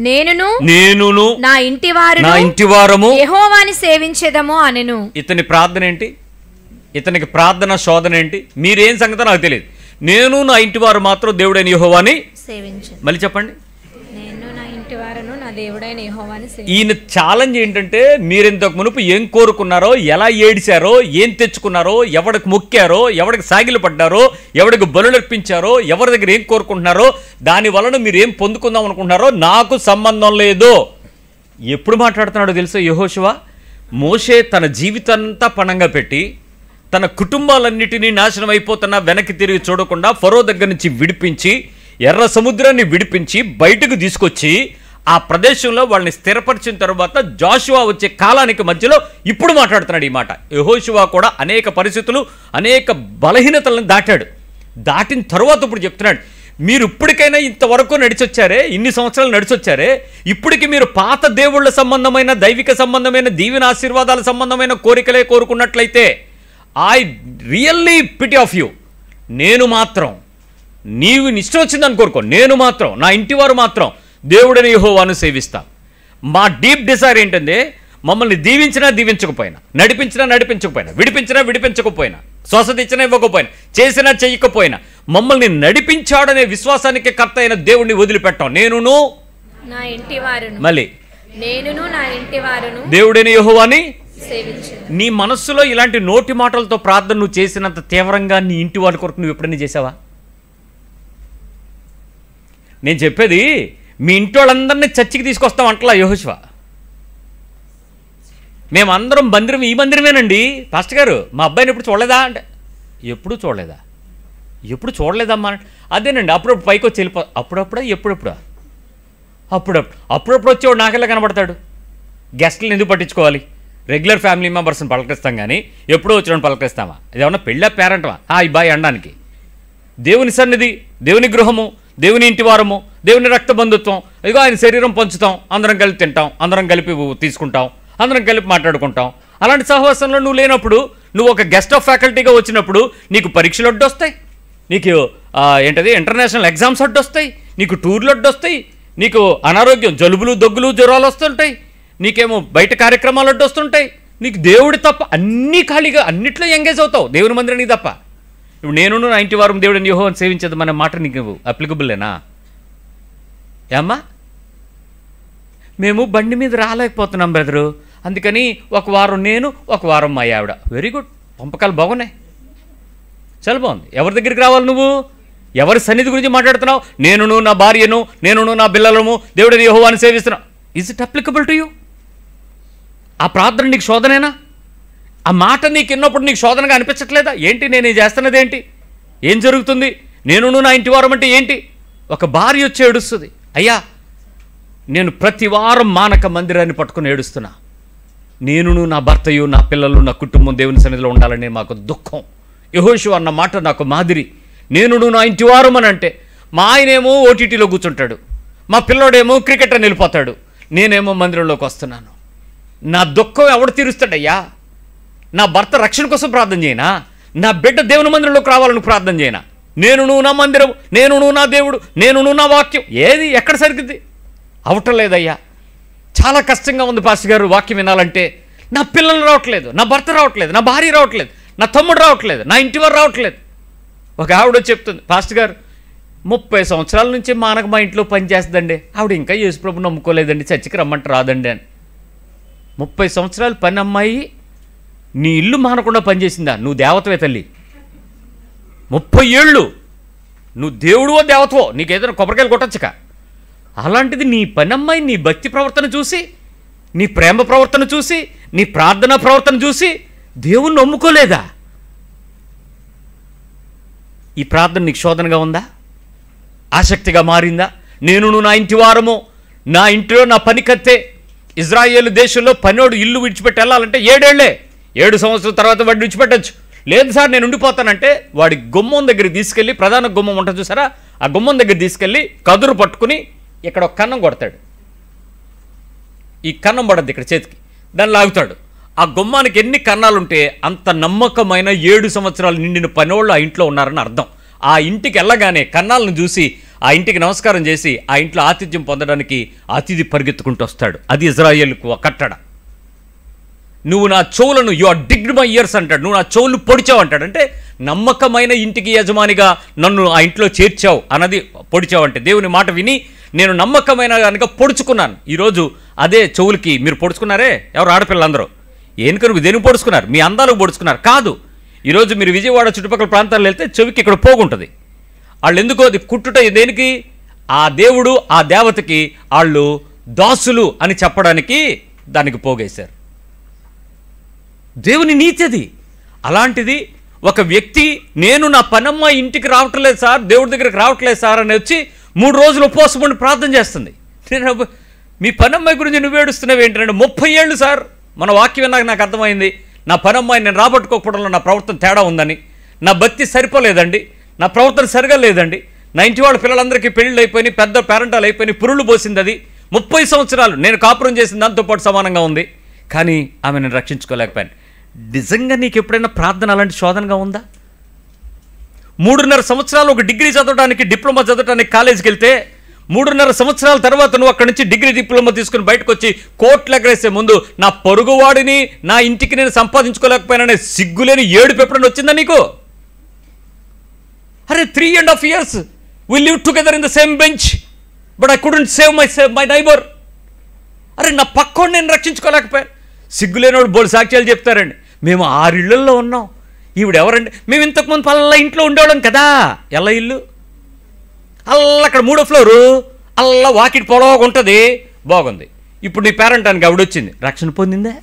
నేనును నా ఇంటి వారము యెహోవాని సేవించెదము అనెను. ఇతని ప్రార్థన ఏంటి? ఇతనికి ప్రార్థన శోధన ఏంటి? మీరేం సంగతో నాకు తెలియదు. నేను నా ఇంటి వారు మాత్రం దేవుడైన యెహోవాని సేవించెదము. మళ్ళీ చెప్పండి. నేను నా ఇంటి వారును నా దేవుడైన యెహోవాని ఈయన ఛాలెంజ్ ఏంటంటే, మీరు ఇంతకు మునుపు ఏం కోరుకున్నారో, ఎలా ఏడిచారో, ఏం తెచ్చుకున్నారో, ఎవడికి మొక్కారో, ఎవడికి సాగిలు పడ్డారో, ఎవడికి బలులర్పించారో, ఎవరి దగ్గర ఏం కోరుకుంటున్నారో, దాని వలన మీరు ఏం పొందుకుందాం అనుకుంటున్నారో నాకు సంబంధం లేదు. ఎప్పుడు మాట్లాడుతున్నాడో తెలుసా యెహోషువ? మోషే తన జీవితాంతా పణంగా పెట్టి తన కుటుంబాలన్నిటినీ నాశనం అయిపోతున్నా వెనక్కి తిరిగి చూడకుండా ఫరో దగ్గర నుంచి విడిపించి, ఎర్ర సముద్రాన్ని విడిపించి బయటకు తీసుకొచ్చి ఆ ప్రదేశంలో వాళ్ళని స్థిరపరిచిన తర్వాత జోషువ వచ్చే కాలానికి మధ్యలో ఇప్పుడు మాట్లాడుతున్నాడు ఈ మాట. యెహోషువ కూడా అనేక పరిస్థితులు, అనేక బలహీనతలను దాటిన తర్వాత ఇప్పుడు చెప్తున్నాడు, మీరు ఇప్పటికైనా ఇంతవరకు నడిచొచ్చారే, ఇన్ని సంవత్సరాలు నడిచొచ్చారే, ఇప్పటికి మీరు పాత దేవుళ్ళ సంబంధమైన, దైవిక సంబంధమైన, దీవెన ఆశీర్వాదాల సంబంధమైన కోరికలే కోరుకున్నట్లయితే I really pity of you. నేను మాత్రం, నీవు ఇష్టం వచ్చిందని కోరుకో, నేను మాత్రం, నా ఇంటి వారు మాత్రం దేవుడిని యెహోవాను సేవిస్తాం. మా డీప్ డిజైర్ ఏంటంటే, మమ్మల్ని దీవించినా దీవించకపోయినా, నడిపించకపోయినా, విడిపించకపోయినా, స్వస్థత ఇచ్చినా ఇవ్వకపోయినా, చేసినా చెయ్యకపోయినా, మమ్మల్ని నడిపించాడనే విశ్వాసానికి కర్త అయిన దేవుణ్ణి వదిలిపెట్టాం. నేనును నా ఇంటి వారును, మళ్ళీ నేనును నా ఇంటి వారును దేవుడైన యెహోవాని సేవించెదము. నీ మనస్సులో ఇలాంటి నోటి మాటలతో ప్రార్థన నువ్వు చేసినంత తీవ్రంగా నీ ఇంటి వారి కొరకు నువ్వు ఎప్పుడైనా చేసావా? నేను చెప్పేది, మీ ఇంటి వాళ్ళందరినీ చర్చికి తీసుకొస్తాం అంటలా యెహోషువ. మేమందరం మందిరం, ఈ మందిరమేనండి పాస్టర్ గారు, మా అబ్బాయిని ఎప్పుడు చూడలేదా అంటే, ఎప్పుడు చూడలేదమ్మా. అదేనండి, అప్పుడప్పుడు పైకి వచ్చి అప్పుడప్పుడు వచ్చేవాడు నాకెలా కనబడతాడు? గెస్ట్లను ఎందుకు పట్టించుకోవాలి? రెగ్యులర్ ఫ్యామిలీ మెంబర్స్ని పలకరిస్తాం కానీ ఎప్పుడో వచ్చిన పలకరిస్తామా? ఇదేమన్నా పెళ్ళా పేరంటమా? ఈ బాయ్ అనడానికి. దేవుని సన్నిధి, దేవుని గృహము, దేవుని ఇంటి వారము, దేవుని రక్త బంధుత్వం, ఇదిగో ఆయన శరీరం పంచుతాం, అందరం కలిపి తింటాం, అందరం కలిపి తీసుకుంటాం, అందరం కలిపి మాట్లాడుకుంటాం. అలాంటి సహవాసంలో నువ్వు లేనప్పుడు, నువ్వు ఒక గెస్ట్ ఆఫ్ ఫ్యాకల్టీగా వచ్చినప్పుడు నీకు పరీక్షలు అడ్డొస్తాయి, నీకు ఇంటర్నేషనల్ ఎగ్జామ్స్ అడ్డొస్తాయి, నీకు టూర్లు అడ్డొస్తాయి, నీకు అనారోగ్యం, జలుబులు, దగ్గులు, జ్వరాలు వస్తుంటాయి, నీకేమో బయట కార్యక్రమాలు అడ్డొస్తుంటాయి. నీకు దేవుడి తప్ప అన్నీ ఖాళీగా, అన్నిట్లో ఎంగేజ్ అవుతావు, దేవుని మందిరానికి తప్ప. ఇప్పుడు నేను నా ఇంటి వారం దేవుడిని యెహోవాను సేవించదు మన మాట నీకు అప్లికబుల్లేనా? ఏమ్మా, మేము బండి మీద రాలేకపోతున్నాం బ్రదరు, అందుకని ఒక వారం నేను, ఒక వారం మా ఆవిడ. వెరీ గుడ్, పంపకాలు బాగున్నాయి, చాలా బాగుంది. ఎవరి దగ్గరికి రావాలి నువ్వు? ఎవరి సన్నిధి గురించి మాట్లాడుతున్నావు? నేనును నా భార్యను, నేనును నా పిల్లలము దేవుడిని యెహోవాను సేవిస్తున్నావు. Is it applicable to you? ఆ ప్రార్థన నీకు శోధనేనా? ఆ మాట నీకు విన్నప్పుడు నీకు శోధనగా అనిపించట్లేదా? ఏంటి నేను చేస్తున్నది ఏంటి? ఏం జరుగుతుంది? నేనును నా ఇంటి వారం అంటే ఏంటి? ఒక భార్య వచ్చి ఏడుస్తుంది, అయ్యా నేను ప్రతి వారం మానక మందిరాన్ని పట్టుకుని ఏడుస్తున్నా, నేనును నా భర్తయు, నా పిల్లలు, నా కుటుంబం దేవుని సన్నిధిలో ఉండాలని మాకు దుఃఖం. యెహోషువ అన్న మాట నాకు మాదిరి. నేనును నా ఇంటి వారం అని అంటే, మా ఆయనేమో ఓటీటీలో కూర్చుంటాడు, మా పిల్లోడేమో క్రికెట్ అని వెళ్ళిపోతాడు, నేనేమో మందిరంలోకి వస్తున్నాను. నా దుఃఖం ఎవడు తీరుస్తాడయ్యా? నా భర్త రక్షణ కోసం ప్రార్థన చేయనా? నా బిడ్డ దేవుని మందిరంలోకి రావాలని ప్రార్థన చేయనా? నేనును నా మందిరం, నేనును నా దేవుడు, నేనును నా వాక్యం, ఏది ఎక్కడ సరిగ్గిద్ది? అవటం లేదయ్యా. చాలా కష్టంగా ఉంది పాస్టర్ గారు వాక్యం వినాలంటే. నా పిల్లలు రావట్లేదు, నా భర్త రావట్లేదు, నా భార్య రావట్లేదు, నా తమ్ముడు రావట్లేదు, నా ఇంటి వారు రావట్లేదు. ఒక ఆవిడ చెప్తుంది, పాస్టర్ గారు 30 సంవత్సరాల నుంచి మానక మా ఇంట్లో పని చేస్తుందండి, ఆవిడ ఇంకా యేసుప్రభు నమ్ముకోలేదండి, చర్చికి రమ్మంటే రాదండి అని. 30 సంవత్సరాలు పని అమ్మాయి నీ ఇల్లు మానకుండా పనిచేసిందా? నువ్వు దేవతవే తల్లి. 30 ఏళ్ళు నువ్వు దేవుడువో దేవతవో, నీకేదైనా కొబ్బరికాయలు కొట్టచ్చుక. అలాంటిది నీ పని అమ్మాయి నీ భక్తి ప్రవర్తన చూసి, నీ ప్రేమ ప్రవర్తన చూసి, నీ ప్రార్థనా ప్రవర్తన చూసి దేవుణ్ణి నమ్ముకోలేదా? ఈ ప్రార్థన నీకు శోధనగా ఉందా? ఆసక్తిగా మారిందా? నేనును నా ఇంటి వారము, నా ఇంటిలో నా పని కత్తే. ఇజ్రాయేలు దేశంలో పనోడు ఇల్లు విడిచిపెట్టి వెళ్ళాలంటే 7 ఏళ్లే. 7 సంవత్సరాల తర్వాత వాడిని విడిచిపెట్టచ్చు. లేదు సార్ నేను ఉండిపోతానంటే వాడి గుమ్మం దగ్గరికి తీసుకెళ్ళి, ప్రధాన గుమ్మం ఉంటుంది చూసారా, ఆ గుమ్మం దగ్గర తీసుకెళ్ళి కదురు పట్టుకుని ఇక్కడ ఒక కన్నం కొడతాడు. ఈ కన్నం పడద్దు ఇక్కడ చేతికి, దాన్ని లాగుతాడు. ఆ గుమ్మానికి ఎన్ని కన్నాలుంటే అంత నమ్మకమైన 7 సంవత్సరాలు నిండిన పనోళ్ళు ఆ ఇంట్లో ఉన్నారని అర్థం. ఆ ఇంటికి వెళ్ళగానే కన్నాలను చూసి ఆ ఇంటికి నమస్కారం చేసి ఆ ఇంట్లో ఆతిథ్యం పొందడానికి అతిథి పరిగెత్తుకుంటూ వస్తాడు. అది ఇజ్రాయేలుకు కట్టడ. నువ్వు నా చెవులను, యు ఆర్ డిగ్డ్ మై ఇయర్స్ అంటాడు, నువ్వు నా చెవులు పొడిచావు అంటాడు. అంటే నమ్మకమైన ఇంటికి యజమానిగా నన్ను ఆ ఇంట్లో చేర్చావు అన్నది పొడిచావంటే దేవుని మాట విని నేను నమ్మకమైన కనుక పొడుచుకున్నాను. ఈరోజు అదే చెవులకి మీరు పొడుచుకున్నారే, ఎవరు ఆడపిల్లలందరూ ఏనుకనుకు దేనికి పొడుచుకున్నారు? మీ అందాలకు పొడుచుకున్నారు కాదు. ఈరోజు మీరు విజయవాడ చుట్టుపక్కల ప్రాంతాల్లో వెళ్తే చెవికి ఇక్కడ పోగుంటుంది. వాళ్ళు ఎందుకో అది కుట్టుట దేనికి? ఆ దేవుడు ఆ దేవతకి వాళ్ళు దాసులు అని చెప్పడానికి దానికి పోగేశారు. దేవుని నీతి అది. అలాంటిది ఒక వ్యక్తి నేను నా పనమ్మాయి ఇంటికి రావట్లేదు సార్, దేవుడి దగ్గరికి రావట్లేదు సార్ అని వచ్చి 3 రోజులు ఉపవాసం ఉండి ప్రార్థన చేస్తుంది. నేను మీ పనమ్మాయి గురించి నువ్వు ఏడుస్తున్నావు ఏంటంటే 30 ఏళ్ళు సార్, మన వాక్యం విన్నాక నాకు అర్థమైంది నా పనమ్మాయి నేను రాబట్టుకోకపోవడంలో నా ప్రవర్తన తేడా ఉందని, నా భక్తి సరిపోలేదండి, నా ప్రవర్తన సరిగా లేదండి, నా ఇంటి వాళ్ళ పిల్లలందరికీ పెళ్ళిళ్ళు అయిపోయినాయి, పెద్ద పేరెంటాలు అయిపోయినాయి, పురుళ్ళు పోసింది, అది 30 సంవత్సరాలు నేను కాపురం చేసిన దాంతోపాటు సమానంగా ఉంది, కానీ ఆమె నేను రక్షించుకోలేకపోయాను. నిజంగా నీకు ఎప్పుడైనా ప్రార్థన అలాంటి శోధనగా ఉందా? 3.5 సంవత్సరాలు ఒక డిగ్రీ చదవడానికి, డిప్లొమా చదవడానికి కాలేజీకి వెళ్తే 3.5 సంవత్సరాల తర్వాత నువ్వు అక్కడి నుంచి డిగ్రీ డిప్లొమా తీసుకుని బయటకు వచ్చి కోట్లు ఎగరేసే ముందు నా పొరుగువాడిని నా ఇంటికి నేను సంపాదించుకోలేకపోయినా సిగ్గులేని ఏడుపు ఎప్పుడైనా వచ్చిందా నీకు? అరే 3.5 years we lived together in the same bench but I couldn't save my neighbor. అరే నా పక్కోడిని నేను రక్షించుకోలేకపోయాను. సిగ్గులేనోడు బోడు సాక్ష్యాలు చెప్తారండి. మేము 6 ఇళ్లల్లో ఉన్నాం, ఈవిడెవరండి? మేము ఇంతకుముందు పల్ల ఇంట్లో ఉండేవాళ్ళం కదా. ఎలా ఇల్లు? అల్ల అక్కడ 3వ ఫ్లోరు, అల్ల వాకిటి పొడవగా ఉంటుంది, బాగుంది. ఇప్పుడు నీ పేరెంటానికి ఆవిడ వచ్చింది, రక్షణ పొందిందా?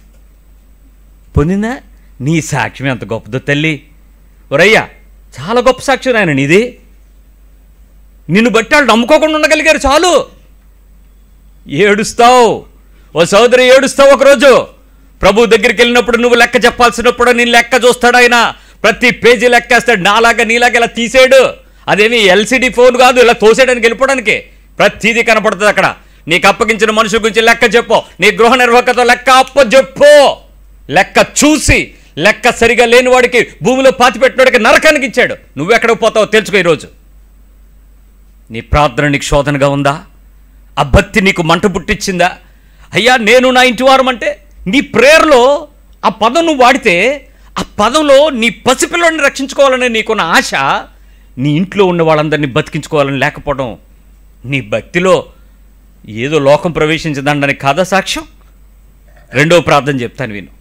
పొందిందా? నీ సాక్ష్యం ఎంత గొప్పదో తల్లి. ఒరయ్యా చాలా గొప్ప సాక్ష్యం ఆయన నీది. నిన్ను బట్టి వాళ్ళు నమ్ముకోకుండా ఉండగలిగారు చాలు. ఏడుస్తావు ఓ సోదరి, ఏడుస్తావు ఒకరోజు. ప్రభు దగ్గరికి వెళ్ళినప్పుడు నువ్వు లెక్క చెప్పాల్సినప్పుడు నేను లెక్క చూస్తాడు ఆయన. ప్రతి పేజీ లెక్కేస్తాడు. నాలాగా నీలాగా ఇలా తీసాడు. అదేమి ఎల్సిడి ఫోన్ కాదు, ఇలా తోసేయడానికి వెళ్ళిపోవడానికి. ప్రతిదీ కనపడుతుంది అక్కడ. నీకు అప్పగించిన మనుషుల గురించి లెక్క చెప్పు, నీ గృహ నిర్వాహకతో లెక్క అప్పచెప్పు. లెక్క చూసి లెక్క సరిగా లేని వాడికి భూమిలో పాతిపెట్టినవాడికి నరకానికి ఇచ్చాడు. నువ్వెక్కడికి పోతావో తెలుసుకో. ఈరోజు నీ ప్రార్థన నీకు శోధనగా ఉందా? ఆ భక్తి నీకు మంట పుట్టించిందా? అయ్యా నేను నా ఇంటి వారం అంటే నీ ప్రేయర్లో ఆ పదం నువ్వు వాడితే ఆ పదంలో నీ పసిపిల్లని రక్షించుకోవాలనే నీకున్న ఆశ, నీ ఇంట్లో ఉన్న వాళ్ళందరినీ బతికించుకోవాలని లేకపోవడం నీ భక్తిలో ఏదో లోకం ప్రవేశించదనడానికి కాదా సాక్ష్యం? 2వ ప్రార్థన చెప్తాను విను.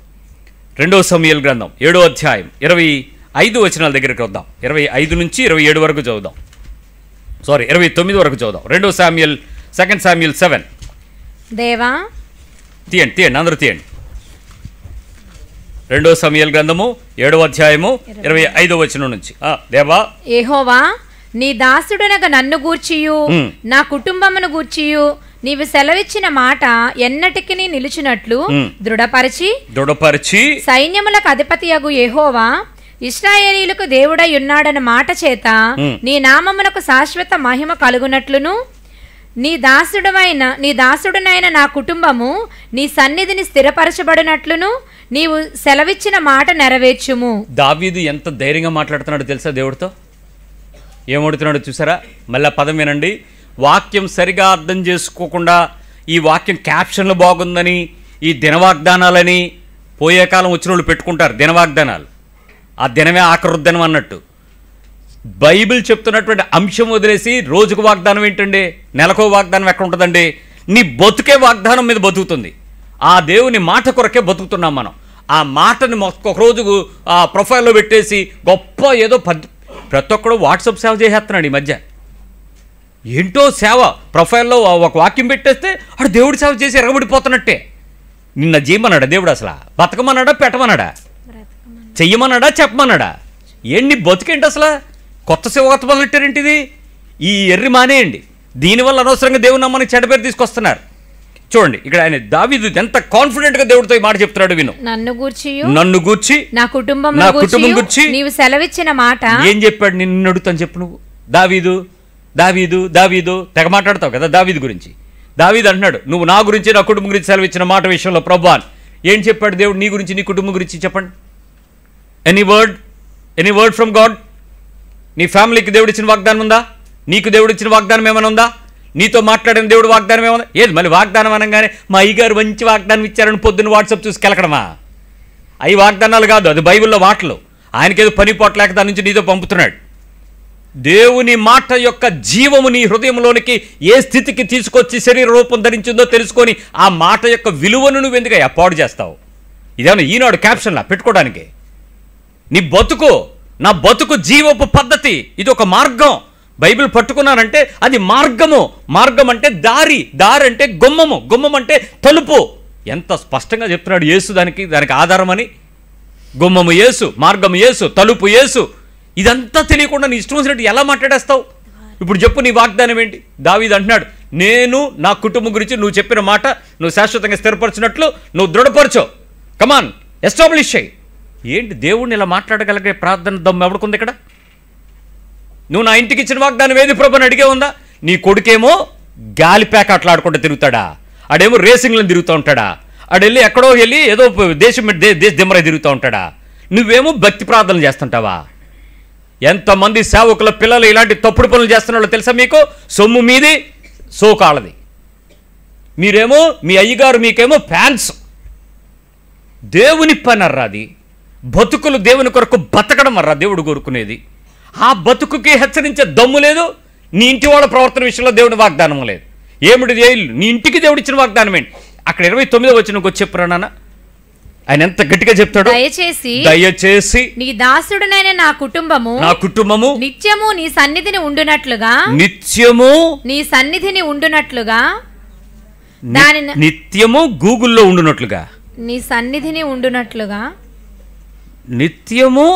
2వ సమూయేలు గ్రంథం 7వ అధ్యాయం 25 వచనాల దగ్గరికి వద్దాం. 25 నుంచి 27 వరకు చదువుదాం. 29 వరకు చదువుదాం. 2 Samuel 7. దేవా తీయండి అందరూ తీయండి. 2వ సమూయేలు గ్రంథము 7వ అధ్యాయము 25వ వచనం నుంచి. దేవా యెహోవా నీ దాసుడనగా నన్ను గూర్చియు నా కుటుంబమును గూర్చియు నీవు సెలవిచ్చిన మాట ఎన్నటికి నిలిచినట్లు దృఢపరిచి సైన్యములకు అధిపతియగు యెహోవా ఇశ్రాయేలీయులకు దేవుడై ఉన్నాడన్న మాట చేత నీ నామమునకు శాశ్వత మహిమ కలుగునట్లును నీ దాసుడునైన నా కుటుంబము నీ సన్నిధిని స్థిరపరచబడినట్లును నీవు సెలవిచ్చిన మాట నెరవేర్చుము. దావీదు ఎంత ధైర్యంగా మాట్లాడుతున్నాడో తెలుసా దేవుడితో? ఏమడుతున్నాడో చూసారా? మళ్ళీ పదం వినండి. వాక్యం సరిగా అర్థం చేసుకోకుండా ఈ వాక్యం క్యాప్షన్లు బాగుందని, ఈ దినవాగ్దానాలని పోయే కాలం వచ్చిన వాళ్ళు పెట్టుకుంటారు దినవాగ్దానాలు. ఆ దినమే ఆఖరుద్దనం అన్నట్టు. బైబిల్ చెప్తున్నటువంటి అంశం వదిలేసి రోజుకు వాగ్దానం ఏంటండి, నెలకో వాగ్దానం ఎక్కడ ఉంటుందండి? నీ బతుకే వాగ్దానం మీద బతుకుతుంది. ఆ దేవుని మాట కొరకే బతుకుతున్నాం మనం. ఆ మాటని ఒక రోజు ఆ ప్రొఫైల్లో పెట్టేసి గొప్ప ఏదో ప్రతి ఒక్కడు వాట్సాప్ సేవ చేసేస్తున్నాడు ఈ మధ్య. ఏంటో సేవ, ప్రొఫైల్లో ఒక వాక్యం పెట్టేస్తే అడు దేవుడి సేవ చేసి ఎరగబడిపోతున్నట్టే. నిన్న చేయమన్నాడా దేవుడు? అసలు బతకమన్నాడా, పెట్టమన్నాడా, చెయ్యమన్నాడా, చెప్పమన్నాడా? ఏంటి బతుకేంటి అసలు? కొత్త సేవగత మొదలెట్టారేంటిది? ఈ ఎర్రి మానేయండి. దీనివల్ల అనవసరంగా దేవుని నమ్మని చెడ్డ పేరు తీసుకొస్తున్నారు. చూడండి ఇక్కడ ఆయన దావీదు ఎంత కాన్ఫిడెంట్ గా దేవుడితో ఈ మాట చెప్తున్నాడు విను. నన్ను గూర్చి నా కుటుంబం గూర్చి నీవు సెలవిచ్చిన మాట ఏం చెప్పాడు? నిన్ను అడుగుతాను చెప్పు. నువ్వు దావీదు తెగ మాట్లాడతావు కదా దావీదు గురించి. దావీదు అంటున్నాడు నువ్వు నా గురించి నా కుటుంబం గురించి సెలవిచ్చిన మాట విషయంలో ప్రభువా ఏం చెప్పాడు దేవుడు నీ గురించి నీ కుటుంబం గురించి? చెప్పండి. Any word from God? నీ ఫ్యామిలీకి దేవుడు ఇచ్చిన వాగ్దానం ఉందా? నీకు దేవుడు ఇచ్చిన వాగ్దానం ఏమైనా ఉందా? నీతో మాట్లాడిన దేవుడు వాగ్దానం ఏమన్నా? ఏది మళ్ళీ వాగ్దానం అనగానే మా అయ్యగారు మంచి వాగ్దానం ఇచ్చారని పొద్దున్న వాట్సాప్ చూసి కెలకడమా? అవి వాగ్దానాలు కాదు, అది బైబిల్లో మాటలు. ఆయనకేదో పని పోట్లేక దాని నుంచి నీతో పంపుతున్నాడు. దేవుని మాట యొక్క జీవము నీ హృదయంలోనికి ఏ స్థితికి తీసుకొచ్చి శరీర రూపం ధరించిందో తెలుసుకొని ఆ మాట యొక్క విలువను నువ్వు ఎందుకు పాడు చేస్తావు? ఇదేమన్నా ఈనాడు క్యాప్షన్లా పెట్టుకోవడానికి? నీ బతుకు, నా బతుకు జీవపు పద్ధతి, ఇది ఒక మార్గం. బైబిల్ పట్టుకున్నానంటే అది మార్గము. మార్గం అంటే దారి, దారి అంటే గుమ్మము, గుమ్మం అంటే తలుపు. ఎంత స్పష్టంగా చెప్తున్నాడు యేసు దానికి ఆధారమని. గుమ్మము యేసు, మార్గము యేసు, తలుపు యేసు. ఇదంతా తెలియకుండా నీ ఇష్టం వచ్చినట్టు ఎలా మాట్లాడేస్తావు? ఇప్పుడు చెప్పు, నీ వాగ్దానం ఏంటి? దావీదు అంటున్నాడు, నేను నా కుటుంబం గురించి నువ్వు చెప్పిన మాట నువ్వు శాశ్వతంగా స్థిరపరచినట్లు నువ్వు దృఢపరచు. కమాన్, ఎస్టాబ్లిష్ అయ్యి. ఏంటి దేవుడిని ఇలా మాట్లాడగలిగే ప్రార్థన దమ్ము ఎవడుకుంది ఇక్కడ? నువ్వు నా ఇంటికి ఇచ్చిన వాగ్దానం ఏది ప్రభు అని అడిగే ఉందా? నీ కొడుకేమో గాలి ప్యాక్ అట్లాడుకుంటూ తిరుగుతాడా, ఆడేమో రేసింగ్లను తిరుగుతూ ఉంటాడా, ఆడెళ్ళి ఎక్కడో వెళ్ళి ఏదో దేశం దిమ్మరై తిరుగుతూ ఉంటాడా? నువ్వేమో భక్తి ప్రార్థనలు చేస్తుంటావా? ఎంతమంది సేవకుల పిల్లలు ఇలాంటి తప్పుడు పనులు చేస్తున్నారో తెలుసా మీకు? సొమ్ము మీది, సోకాళ్ళది. మీరేమో మీ అయ్యగారు మీకేమో ఫ్యాన్స్. దేవుని పని అర్రాది. బతుకులు దేవుని కొరకు బతకడం అర్రా దేవుడు కోరుకునేది. ఆ బతుకుకి హెచ్చరించే దమ్ము లేదు. నీ ఇంటి వాళ్ళ ప్రవర్తన విషయంలో దేవుని వాగ్దానం లేదు. ఏమిటి? నీ ఇంటికి దేవుడు ఇచ్చిన వాగ్దానం ఏంటి? అక్కడ 29వ వచనంకి వచ్చి చెప్పురా నాన్న. ఆయన ఎంత గట్టిగా చెప్తాడు, దయచేసి నీ దాసుడునైన నా కుటుంబము నిత్యము నీ సన్నిధిని ఉండునట్లుగా, నిత్యము నీ సన్నిధిని ఉండునట్లుగా, నిత్యము గూగుల్లో ఉండునట్లుగా, నీ సన్నిధిని ఉండునట్లుగా, నిత్యము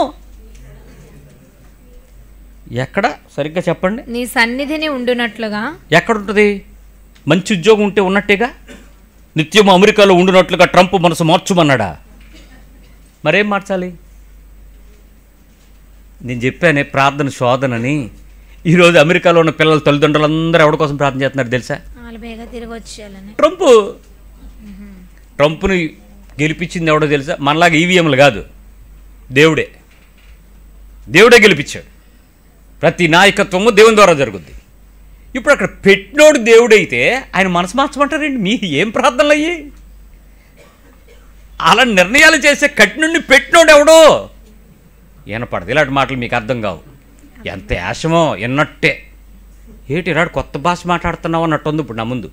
ఎక్కడ సరిగ్గా చెప్పండి? నీ సన్నిధిని ఉండునట్లుగా ఎక్కడ ఉంటుంది? మంచి ఉద్యోగం ఉంటే ఉన్నట్టేగా. నిత్యము అమెరికాలో ఉండునట్లుగా ట్రంప్ మనసు మార్చుమన్నాడా? మరేం మార్చాలి? నేను చెప్పానే ప్రార్థన శోధనని. ఈరోజు అమెరికాలో ఉన్న పిల్లల తల్లిదండ్రులందరూ ఎవరి కోసం ప్రార్థన చేస్తున్నారు తెలుసా? ట్రంప్ని గెలిపించింది ఎవడో తెలుసా? మనలాగా ఈవీఎంలు కాదు, దేవుడే గెలిపించాడు. ప్రతి నాయకత్వము దేవుని ద్వారా జరుగుద్ది. ఇప్పుడు అక్కడ పెట్టినోడు దేవుడైతే ఆయన మనసు మార్చమంటారండి? మీ ఏం ప్రార్థనలు అయ్యి? అలా నిర్ణయాలు చేసే కట్టినుండి పెట్టినోడు ఎవడో వినపడదు. ఇలాంటి మాటలు మీకు అర్థం కావు. ఎంత యాశమో ఎన్నట్టే. ఏంటి ఇలాంటి కొత్త భాష మాట్లాడుతున్నావు అన్నట్టుంది ఇప్పుడు నా ముందు.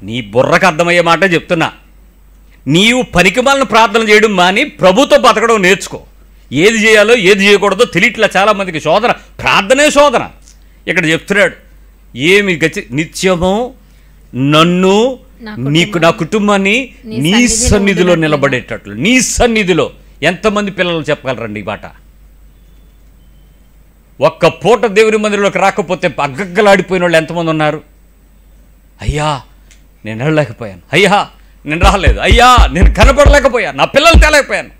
నీ బుర్రకు అర్థమయ్యే మాట చెప్తున్నా. నీవు పనికిమాలిన ప్రార్థన చేయడం మాని ప్రభుతో బతకడం నేర్చుకో. ఏది చేయాలో ఏది చేయకూడదో తెలియట్లా చాలామందికి. శోధన, ప్రార్థనే శోధన. ఇక్కడ చెప్తున్నాడు, ఏమి గతి నిత్యము నన్ను నా కుటుంబాన్ని నీ సన్నిధిలో నిలబడేటట్లు. నీ సన్నిధిలో ఎంతమంది పిల్లలు చెప్పగలరండి ఈ మాట? ఒక్క పూట దేవుని మందిరంలోకి రాకపోతే అగ్గగ్గలాడిపోయిన వాళ్ళు ఎంతమంది ఉన్నారు? అయ్యా నేను వెళ్ళలేకపోయాను, అయ్యా నేను రాలేదు, అయ్యా నేను కనపడలేకపోయాను, నా పిల్లలు తేలేకపోయాను,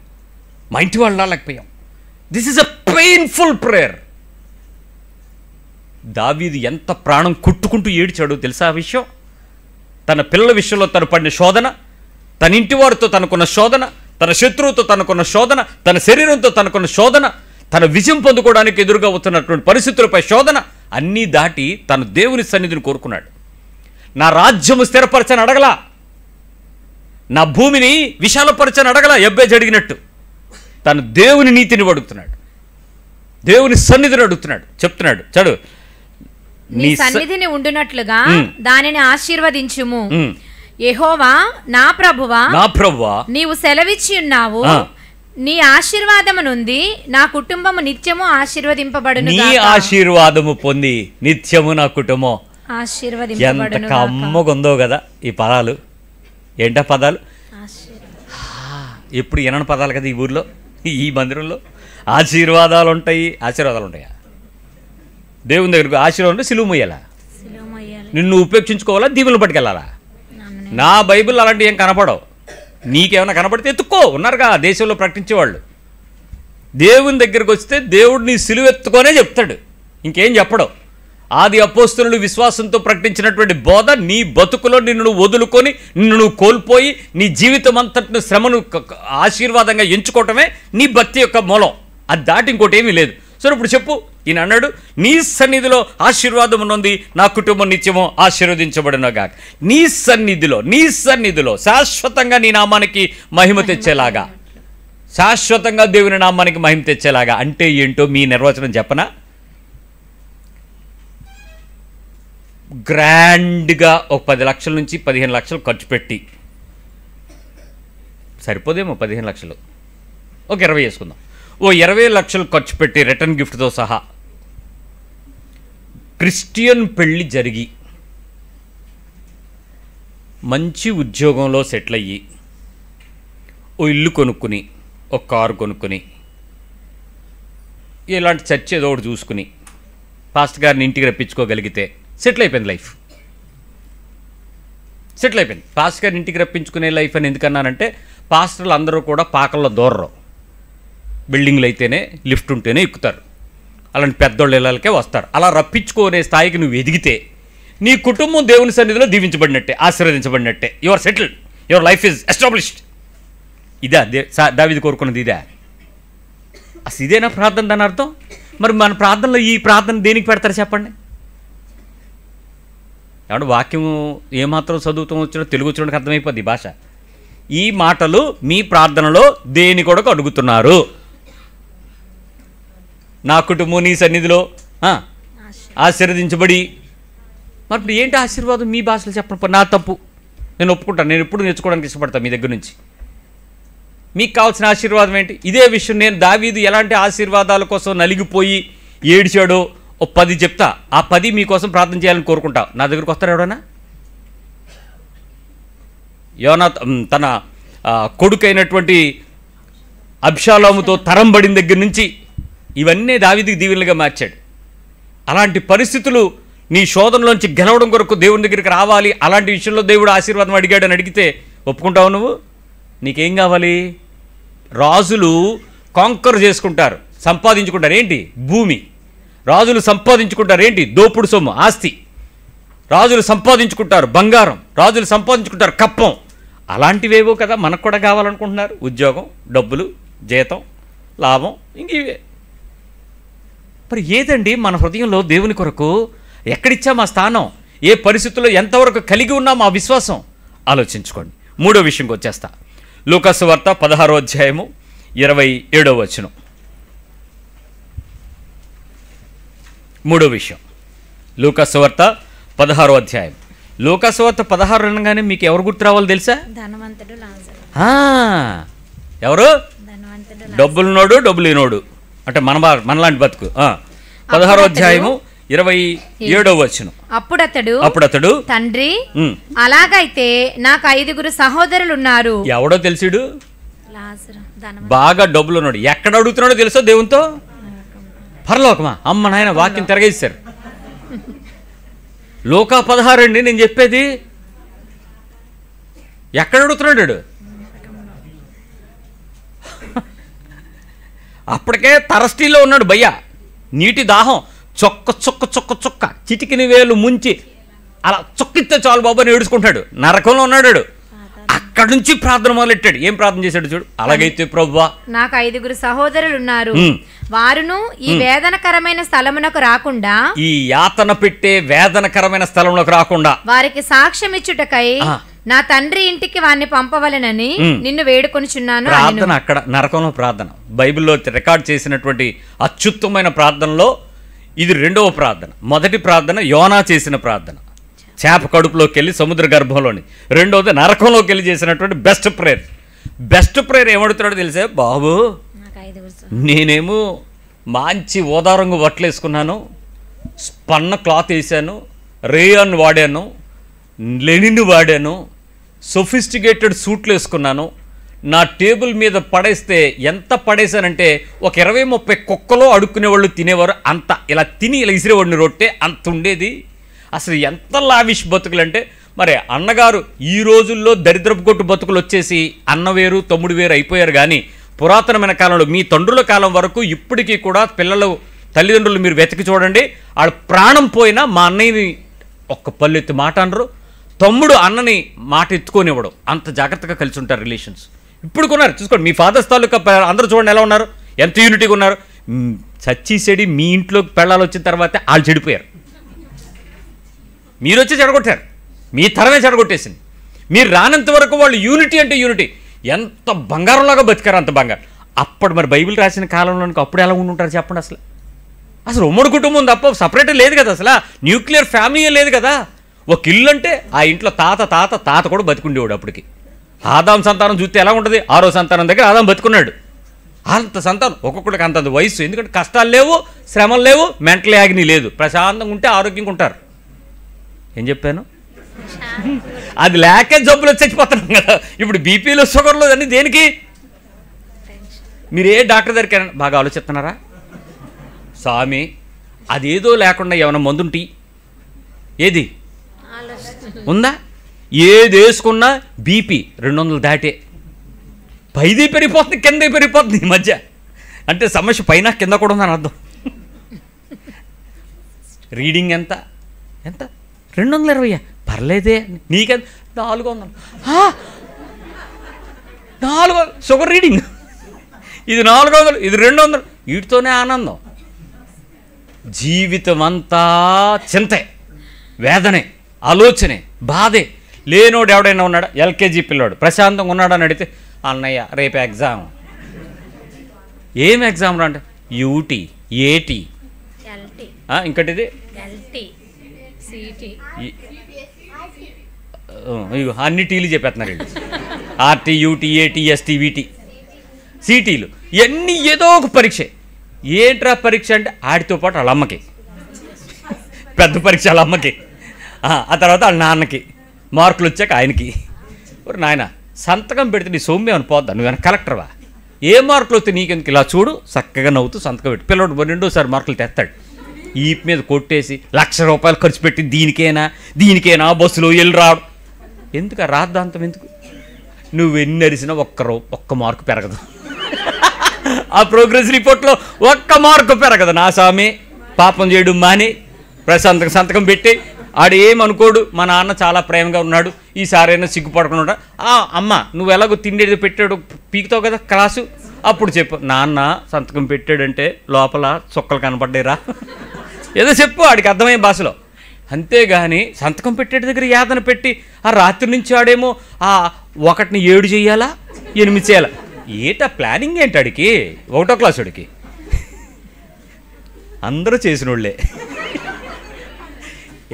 మా ఇంటి వాళ్ళు రాలేకపోయాం. This is a painful prayer. దావీదు ఎంత ప్రాణం కుట్టుకుంటూ ఏడ్చాడు తెలుసా ఆ విషయం? తన పిల్లల విషయంలో తను పడిన శోధన, తన ఇంటి వారితో తనకున్న శోధన, తన శత్రువుతో తనకున్న శోధన, తన శరీరంతో తనకున్న శోధన, తన విజయం పొందుకోవడానికి ఎదురుగా వస్తున్నటువంటి పరిస్థితులపై శోధన అన్నీ దాటి తను దేవుని సన్నిధిని కోరుకున్నాడు. నా రాజ్యము స్థిరపరచని అడగలా, నా భూమిని విశాలపరచని అడగలా. ఎబ్బేజ్ అడిగినట్టు తను దేవుని నీతిని అడుగుతున్నాడు, దేవుని సన్నిధిని అడుగుతున్నాడు. చెప్తున్నాడు చడు, నీ సన్నిధిని ఉండునట్లుగా దానిని ఆశీర్వదించుము. యెహోవా నా ప్రభువా నీవు సెలవిచ్చి ఉన్నావు, నీ ఆశీర్వాదము నుండి నా కుటుంబము నిత్యము ఆశీర్వదింపబడును. నీ ఆశీర్వాదము పొంది నిత్యము నా కుటుంబం ఆశీర్వదింపబడును. ఎంత కమ్మగుందో కదా ఈ పదాలు. ఏంటా పదాలు? ఎప్పుడు వినని పదాలు కదా ఈ ఊర్లో, ఈ మందిరంలో. ఆశీర్వాదాలు ఉంటాయా? దేవుని దగ్గరకు ఆశీర్వాదం అంటే సిలువ మొయ్యాలా? నిన్ను ఉపేక్షించుకోవాలా? దీవులు పట్టుకెళ్ళాలా? నా బైబిల్ అలాంటి ఏం కనపడవు. నీకేమైనా కనపడితే ఎత్తుక్కో, ఉన్నారుగా దేశంలో ప్రకటించేవాళ్ళు. దేవుని దగ్గరికి వస్తే దేవుడు నీ సిలువ ఎత్తుకొనే చెప్తాడు, ఇంకేం చెప్పడం. ఆది అపోస్తలులు విశ్వాసంతో ప్రకటించినటువంటి బోధ నీ బతుకులో నిన్ను వదులుకొని, నిన్ను కోల్పోయి, నీ జీవితం అంతటిని శ్రమను ఆశీర్వాదంగా ఎంచుకోవటమే నీ భక్తి యొక్క మూలం. అది దాటి ఇంకోటి ఏమీ లేదు. సరే ఇప్పుడు చెప్పు. ఈయన అన్నాడు, నీ సన్నిధిలో ఆశీర్వాదం ఉన్నది, నా కుటుంబం నిత్యమో ఆశీర్వదించబడినగా. నీ సన్నిధిలో శాశ్వతంగా నీ నామానికి మహిమ తెచ్చేలాగా. శాశ్వతంగా దేవుని నామానికి మహిమ తెచ్చేలాగా. అంటే ఏంటో మీ నిర్వచనం చెప్పనా? గ్రాండ్గా ఒక 10 లక్షల నుంచి 15 లక్షలు ఖర్చు పెట్టి, సరిపోదేమో 15 లక్షలు, ఒక 20 వేసుకుందాం, ఓ 20 లక్షలు ఖర్చు పెట్టి రిటర్న్ గిఫ్ట్తో సహా క్రిస్టియన్ పెళ్ళి జరిగి మంచి ఉద్యోగంలో సెటిల్ అయ్యి ఓ ఇల్లు కొనుక్కుని ఒక కారు కొనుక్కుని ఇలాంటి చర్చ్ ఏదో ఒకటి చూసుకుని పాస్టర్ గారిని ఇంటికి రప్పించుకోగలిగితే సెటిల్ అయిపోయింది లైఫ్. సెటిల్ అయిపోయింది. పాస్టర్ గారిని ఇంటికి రప్పించుకునే లైఫ్ అని ఎందుకన్నానంటే, పాస్టర్లు అందరూ కూడా పాకల్లో దూరరు, బిల్డింగ్లు అయితేనే లిఫ్ట్ ఉంటేనే ఎక్కుతారు, అలాంటి పెద్దోళ్ళ ఇళ్ళకే వస్తారు. అలా రప్పించుకునే స్థాయికి నువ్వు ఎదిగితే నీ కుటుంబం దేవుని సన్నిధిలో దీవించబడినట్టే, ఆశీర్వదించబడినట్టే. You are settled, your life is established. ఇదా దావీదు కోరుకున్నది? ఇదే అసలు ఇదేనా ప్రార్థన? దాని అర్థం మరి మన ప్రార్థనలో ఈ ప్రార్థన దేనికి పెడతారు చెప్పండి? ఏమంటే వాక్యం ఏమాత్రం చదువుతాం వచ్చినా తెలుగు వచ్చినకి అర్థమైపోద్ది ఈ భాష. ఈ మాటలు మీ ప్రార్థనలో దేని కొరకు అడుగుతున్నారు? నా కుటుంబం నీ సన్నిధిలో ఆశీర్వదించబడి, మరి ఇప్పుడు ఏంటి ఆశీర్వాదం మీ భాషలో చెప్పండి. నా తప్పు, నేను ఒప్పుకుంటాను, నేను ఎప్పుడు నేర్చుకోవడానికి ఇష్టపడతాను మీ దగ్గర నుంచి. మీకు కావాల్సిన ఆశీర్వాదం ఏంటి? ఇదే విషయం నేను దావీదు ఎలాంటి ఆశీర్వాదాల కోసం నలిగిపోయి ఏడిచాడో ఓ 10 చెప్తా. ఆ 10 మీకోసం ప్రార్థన చేయాలని కోరుకుంటా. నా దగ్గరకు వస్తారు ఎవడన్నా? యోనా తన కొడుకైనటువంటి అబ్షాలోముతో తరం పడిన దగ్గర నుంచి ఇవన్నీ దావీదుకి దీవెనలుగా మార్చాడు. అలాంటి పరిస్థితులు నీ శోధనలోంచి గెలవడం కొరకు దేవుని దగ్గరికి రావాలి, అలాంటి విషయంలో దేవుడు ఆశీర్వాదం అడిగాడని అడిగితే ఒప్పుకుంటావు నువ్వు? నీకేం కావాలి? రాజులు కాంకర్ చేసుకుంటారు, సంపాదించుకుంటారు. ఏంటి? భూమి. రాజులు సంపాదించుకుంటారు ఏంటి? దోపుడు సొమ్ము, ఆస్తి. రాజులు సంపాదించుకుంటారు బంగారం, రాజులు సంపాదించుకుంటారు కప్పం. అలాంటివేవో కదా మనకు కూడా కావాలనుకుంటున్నారు. ఉద్యోగం, డబ్బులు, జీతం, లాభం, ఇంక ఇవే. మరి ఏదండి మన హృదయంలో దేవుని కొరకు ఎక్కడిచ్చా మా స్థానం? ఏ పరిస్థితుల్లో ఎంతవరకు కలిగి ఉన్నా మా విశ్వాసం? ఆలోచించుకోండి. 3వ విషయంకి వచ్చేస్తా. లూకాసు వార్త 16వ అధ్యాయము 27వ వచనం. 3వ విషయం లూకాసు వార్త 16వ అధ్యాయం. లూకాసు వార్త 16 అనగానే మీకు ఎవరు గుర్తు రావాలో తెలుసా? ధనవంతుడు లాజరు. ఎవరు? డబ్బులునోడు, డబ్బులు లేనోడు, అంటే మనలాంటి బతుకు. 16వ అధ్యాయము 27వ వచనం. అప్పుడతడు తండ్రి, అలాగైతే నాకు 5 సహోదరులు ఉన్నారు. ఎవడో తెలిసిడు? బాగా డబ్బులున్నాడు. ఎక్కడ అడుగుతున్నాడో తెలుసో దేవునితో? పరలోకమా? అమ్మ నాయన వాక్యం తిరగేశారు. లోకా 16 అండి నేను చెప్పేది. ఎక్కడ అడుగుతున్నాడు? అప్పటికే తరస్టీలో ఉన్నాడు భయ్యా. నీటి దాహం, చొక్క చొక్క చొక్క చొక్క చిటికిని వేలు ముంచి అలా చొక్కితే చాలు బాబు అని ఏడుచుకుంటాడు. నరకంలో ఉన్నాడు. అక్కడి నుంచి ప్రార్థన మొదలెట్టాడు. ఏం ప్రార్థన చేశాడు చూడు. అలాగైతే ప్రభువా, నాకు 5 సహోదరులు ఉన్నారు, వారును ఈ వేదనకరమైన స్థలమునకు రాకుండా, ఈ యాతన పెట్టే వేదనకరమైన స్థలంలోకి రాకుండా వారికి సాక్ష్యం ఇచ్చుటకై నా తండ్రి ఇంటికి వారిని పంపవలెనని నిన్ను వేడుకొనుచున్నాను. ప్రార్థన అక్కడ నరకంలో ప్రార్థన. బైబిల్లో రికార్డ్ చేసినటువంటి అత్యుత్తమైన ప్రార్థనలో ఇది 2వ ప్రార్థన. మొదటి ప్రార్థన యోనా చేసిన ప్రార్థన, చేప కడుపులోకి వెళ్ళి సముద్ర గర్భంలోని. 2వది నరకంలోకి వెళ్ళి చేసినటువంటి బెస్ట్ ప్రేయర్. బెస్ట్ ప్రేయర్ ఏమడుతున్నాడో తెలిసే? బాబు, నేనేమో మంచి ఓదారంగు బట్టలు వేసుకున్నాను, స్పన్న క్లాత్ వేసాను, రేయన్ వాడాను, లెనిన్ వాడాను, సొఫిస్టికేటెడ్ సూట్లు వేసుకున్నాను. నా టేబుల్ మీద పడేస్తే ఎంత పడేశానంటే ఒక 20-30 కుక్కలో అడుక్కునేవాళ్ళు తినేవారు. అంత ఇలా తిని ఇలా ఇసిరేవాడిని రొట్టె, అంత ఉండేది. అసలు ఎంత లావిష్ బతుకులు అంటే, మరి అన్నగారు ఈ రోజుల్లో దరిద్రపు కొట్టు బతుకులు వచ్చేసి అన్న వేరు తమ్ముడు వేరు అయిపోయారు. కానీ పురాతనమైన కాలంలో మీ తండ్రుల కాలం వరకు ఇప్పటికీ కూడా పిల్లలు తల్లిదండ్రులు మీరు వెతికి చూడండి, వాళ్ళ ప్రాణం పోయినా మా అన్నయ్యని ఒక్క పల్లెత్తి మాట అనరు, తమ్ముడు అన్నని మాట ఎత్తుకొనివ్వడం. అంత జాగ్రత్తగా కలిసి ఉంటారు రిలేషన్స్. ఇప్పుడు కొన్నారు చూసుకోండి. మీ ఫాదర్స్ తాలూకా అందరూ చూడండి ఎలా ఉన్నారు, ఎంత యూనిటీగా ఉన్నారు. చచ్చేసేడి మీ ఇంట్లోకి పెళ్ళాలు వచ్చిన తర్వాత వాళ్ళు చెడిపోయారు. మీరు వచ్చి చెడగొట్టారు, మీ తరమే చెడగొట్టేసింది. మీరు రానంత వరకు వాళ్ళు యూనిటీ అంటే యూనిటీ. ఎంత బంగారంలాగా బతికారు, అంత బంగారం. అప్పుడు మరి బైబిల్ రాసిన కాలంలోనికి అప్పుడు ఎలా ఉండుంటారు చెప్పండి. అసలు ఉమ్మడి కుటుంబం తప్ప సపరేట్ లేదు కదా, అసలు న్యూక్లియర్ ఫ్యామిలీ లేదు కదా. ఒక ఇల్లు అంటే ఆ ఇంట్లో తాత కూడా బతికుండేవాడు. అప్పటికి ఆదాం సంతానం చూస్తే ఎలా ఉంటుంది, 6వ సంతానం దగ్గర ఆదాం బతుకున్నాడు. అంత సంతానం, ఒక్కొక్కడికి అంత వయసు. ఎందుకంటే కష్టాలు లేవు, శ్రమలు లేవు, మెంటల్ యాగ్ని లేదు, ప్రశాంతంగా ఉంటే ఆరోగ్యంగా ఉంటారు. ఏం చెప్పాను? అది లేకే జబ్బులు వచ్చి చచ్చిపోతున్నాం కదా. ఇప్పుడు బీపీలు షుగర్లు అన్నీ దేనికి? మీరు ఏ డాక్టర్ దగ్గరికి బాగా ఆలోచిస్తున్నారా? స్వామి అదేదో లేకుండా ఏమైనా మందుంటి ఏది ఉందా? ఏది వేసుకున్నా బీపీ 200 దాటే, పైది పెరిగిపోతుంది, కింద పెరిగిపోతుంది ఈ మధ్య. అంటే సమస్య పైన కింద కూడా ఉందని అర్థం. రీడింగ్ ఎంత 220 పర్లేదే, నీకెంత 400. 400 షుగర్ రీడింగ్, ఇది 400, ఇది 200. వీటితోనే ఆనందం. జీవితం అంతా చింతే, వేదనే, ఆలోచనే, బాధే. లేనోడు ఎవడైనా ఉన్నాడా? ఎల్కేజీ పిల్లాడు ప్రశాంతంగా ఉన్నాడని అడిగితే, అన్నయ్య రేపు ఎగ్జామ్. ఏం ఎగ్జామ్ రా అంటే యూటీ, ఏటీ, ఇంకటిది అన్ని టీలు చెప్పేస్తున్నారు వీళ్ళు. ఆర్టీ, యూటీ, ఏటీ, ఎస్టీ, వీటీ, సిటీలు ఇవన్నీ ఏదో ఒక పరీక్ష. ఏంట్రా పరీక్ష అంటే ఆడితో పాటు వాళ్ళ అమ్మకి పెద్ద పరీక్ష, వాళ్ళ అమ్మకి, ఆ తర్వాత వాళ్ళ నాన్నకి, మార్కులు వచ్చాక ఆయనకి. నాయన సంతకం పెడితే నీ సౌమ్యం అని పోద్దా, నువ్వేనా కలెక్టర్వా? ఏ మార్కులు వస్తే నీకెందుకు? ఇలా చూడు, చక్కగా నవ్వుతూ సంతకం పెట్టి. పిల్లడు 2సారి మార్కులు తెస్తాడు, ఈప్ మీద కొట్టేసి 1,00,000 రూపాయలు ఖర్చు పెట్టి దీనికేనా బస్సులో వెళ్ళి రావడం ఎందుకు? ఆ రాద్దాంతం ఎందుకు? నువ్వు ఎన్ని అరిసినా ఒక్క మార్కు పెరగదు. ఆ ప్రోగ్రెస్ రిపోర్ట్లో 1 మార్కు పెరగదు. నా స్వామి పాపం చేయడం మాని ప్రశాంతంగా సంతకం పెట్టి, ఆడు ఏమనుకోడు, మా నాన్న చాలా ప్రేమగా ఉన్నాడు, ఈసారైనా సిగ్గుపడకుండా. అమ్మ నువ్వు ఎలాగో తిండేది పెట్టాడు పీకుతావు కదా క్లాసు, అప్పుడు చెప్పు, నాన్న సంతకం పెట్టాడంటే లోపల చుక్కలు కనపడ్డాయిరా, ఏదో చెప్పు ఆడికి అర్థమయ్యే భాషలో. అంతేగాని సంతకం పెట్టేటి దగ్గర యాతన పెట్టి ఆ రాత్రి నుంచి ఆడేమో ఆ 1ని 7 చేయాలా, 8 చేయాలా? ఏటా ప్లానింగ్ ఏంటి ఆడికి? 1వ క్లాస్ వాడికి. అందరూ చేసినోళ్ళే.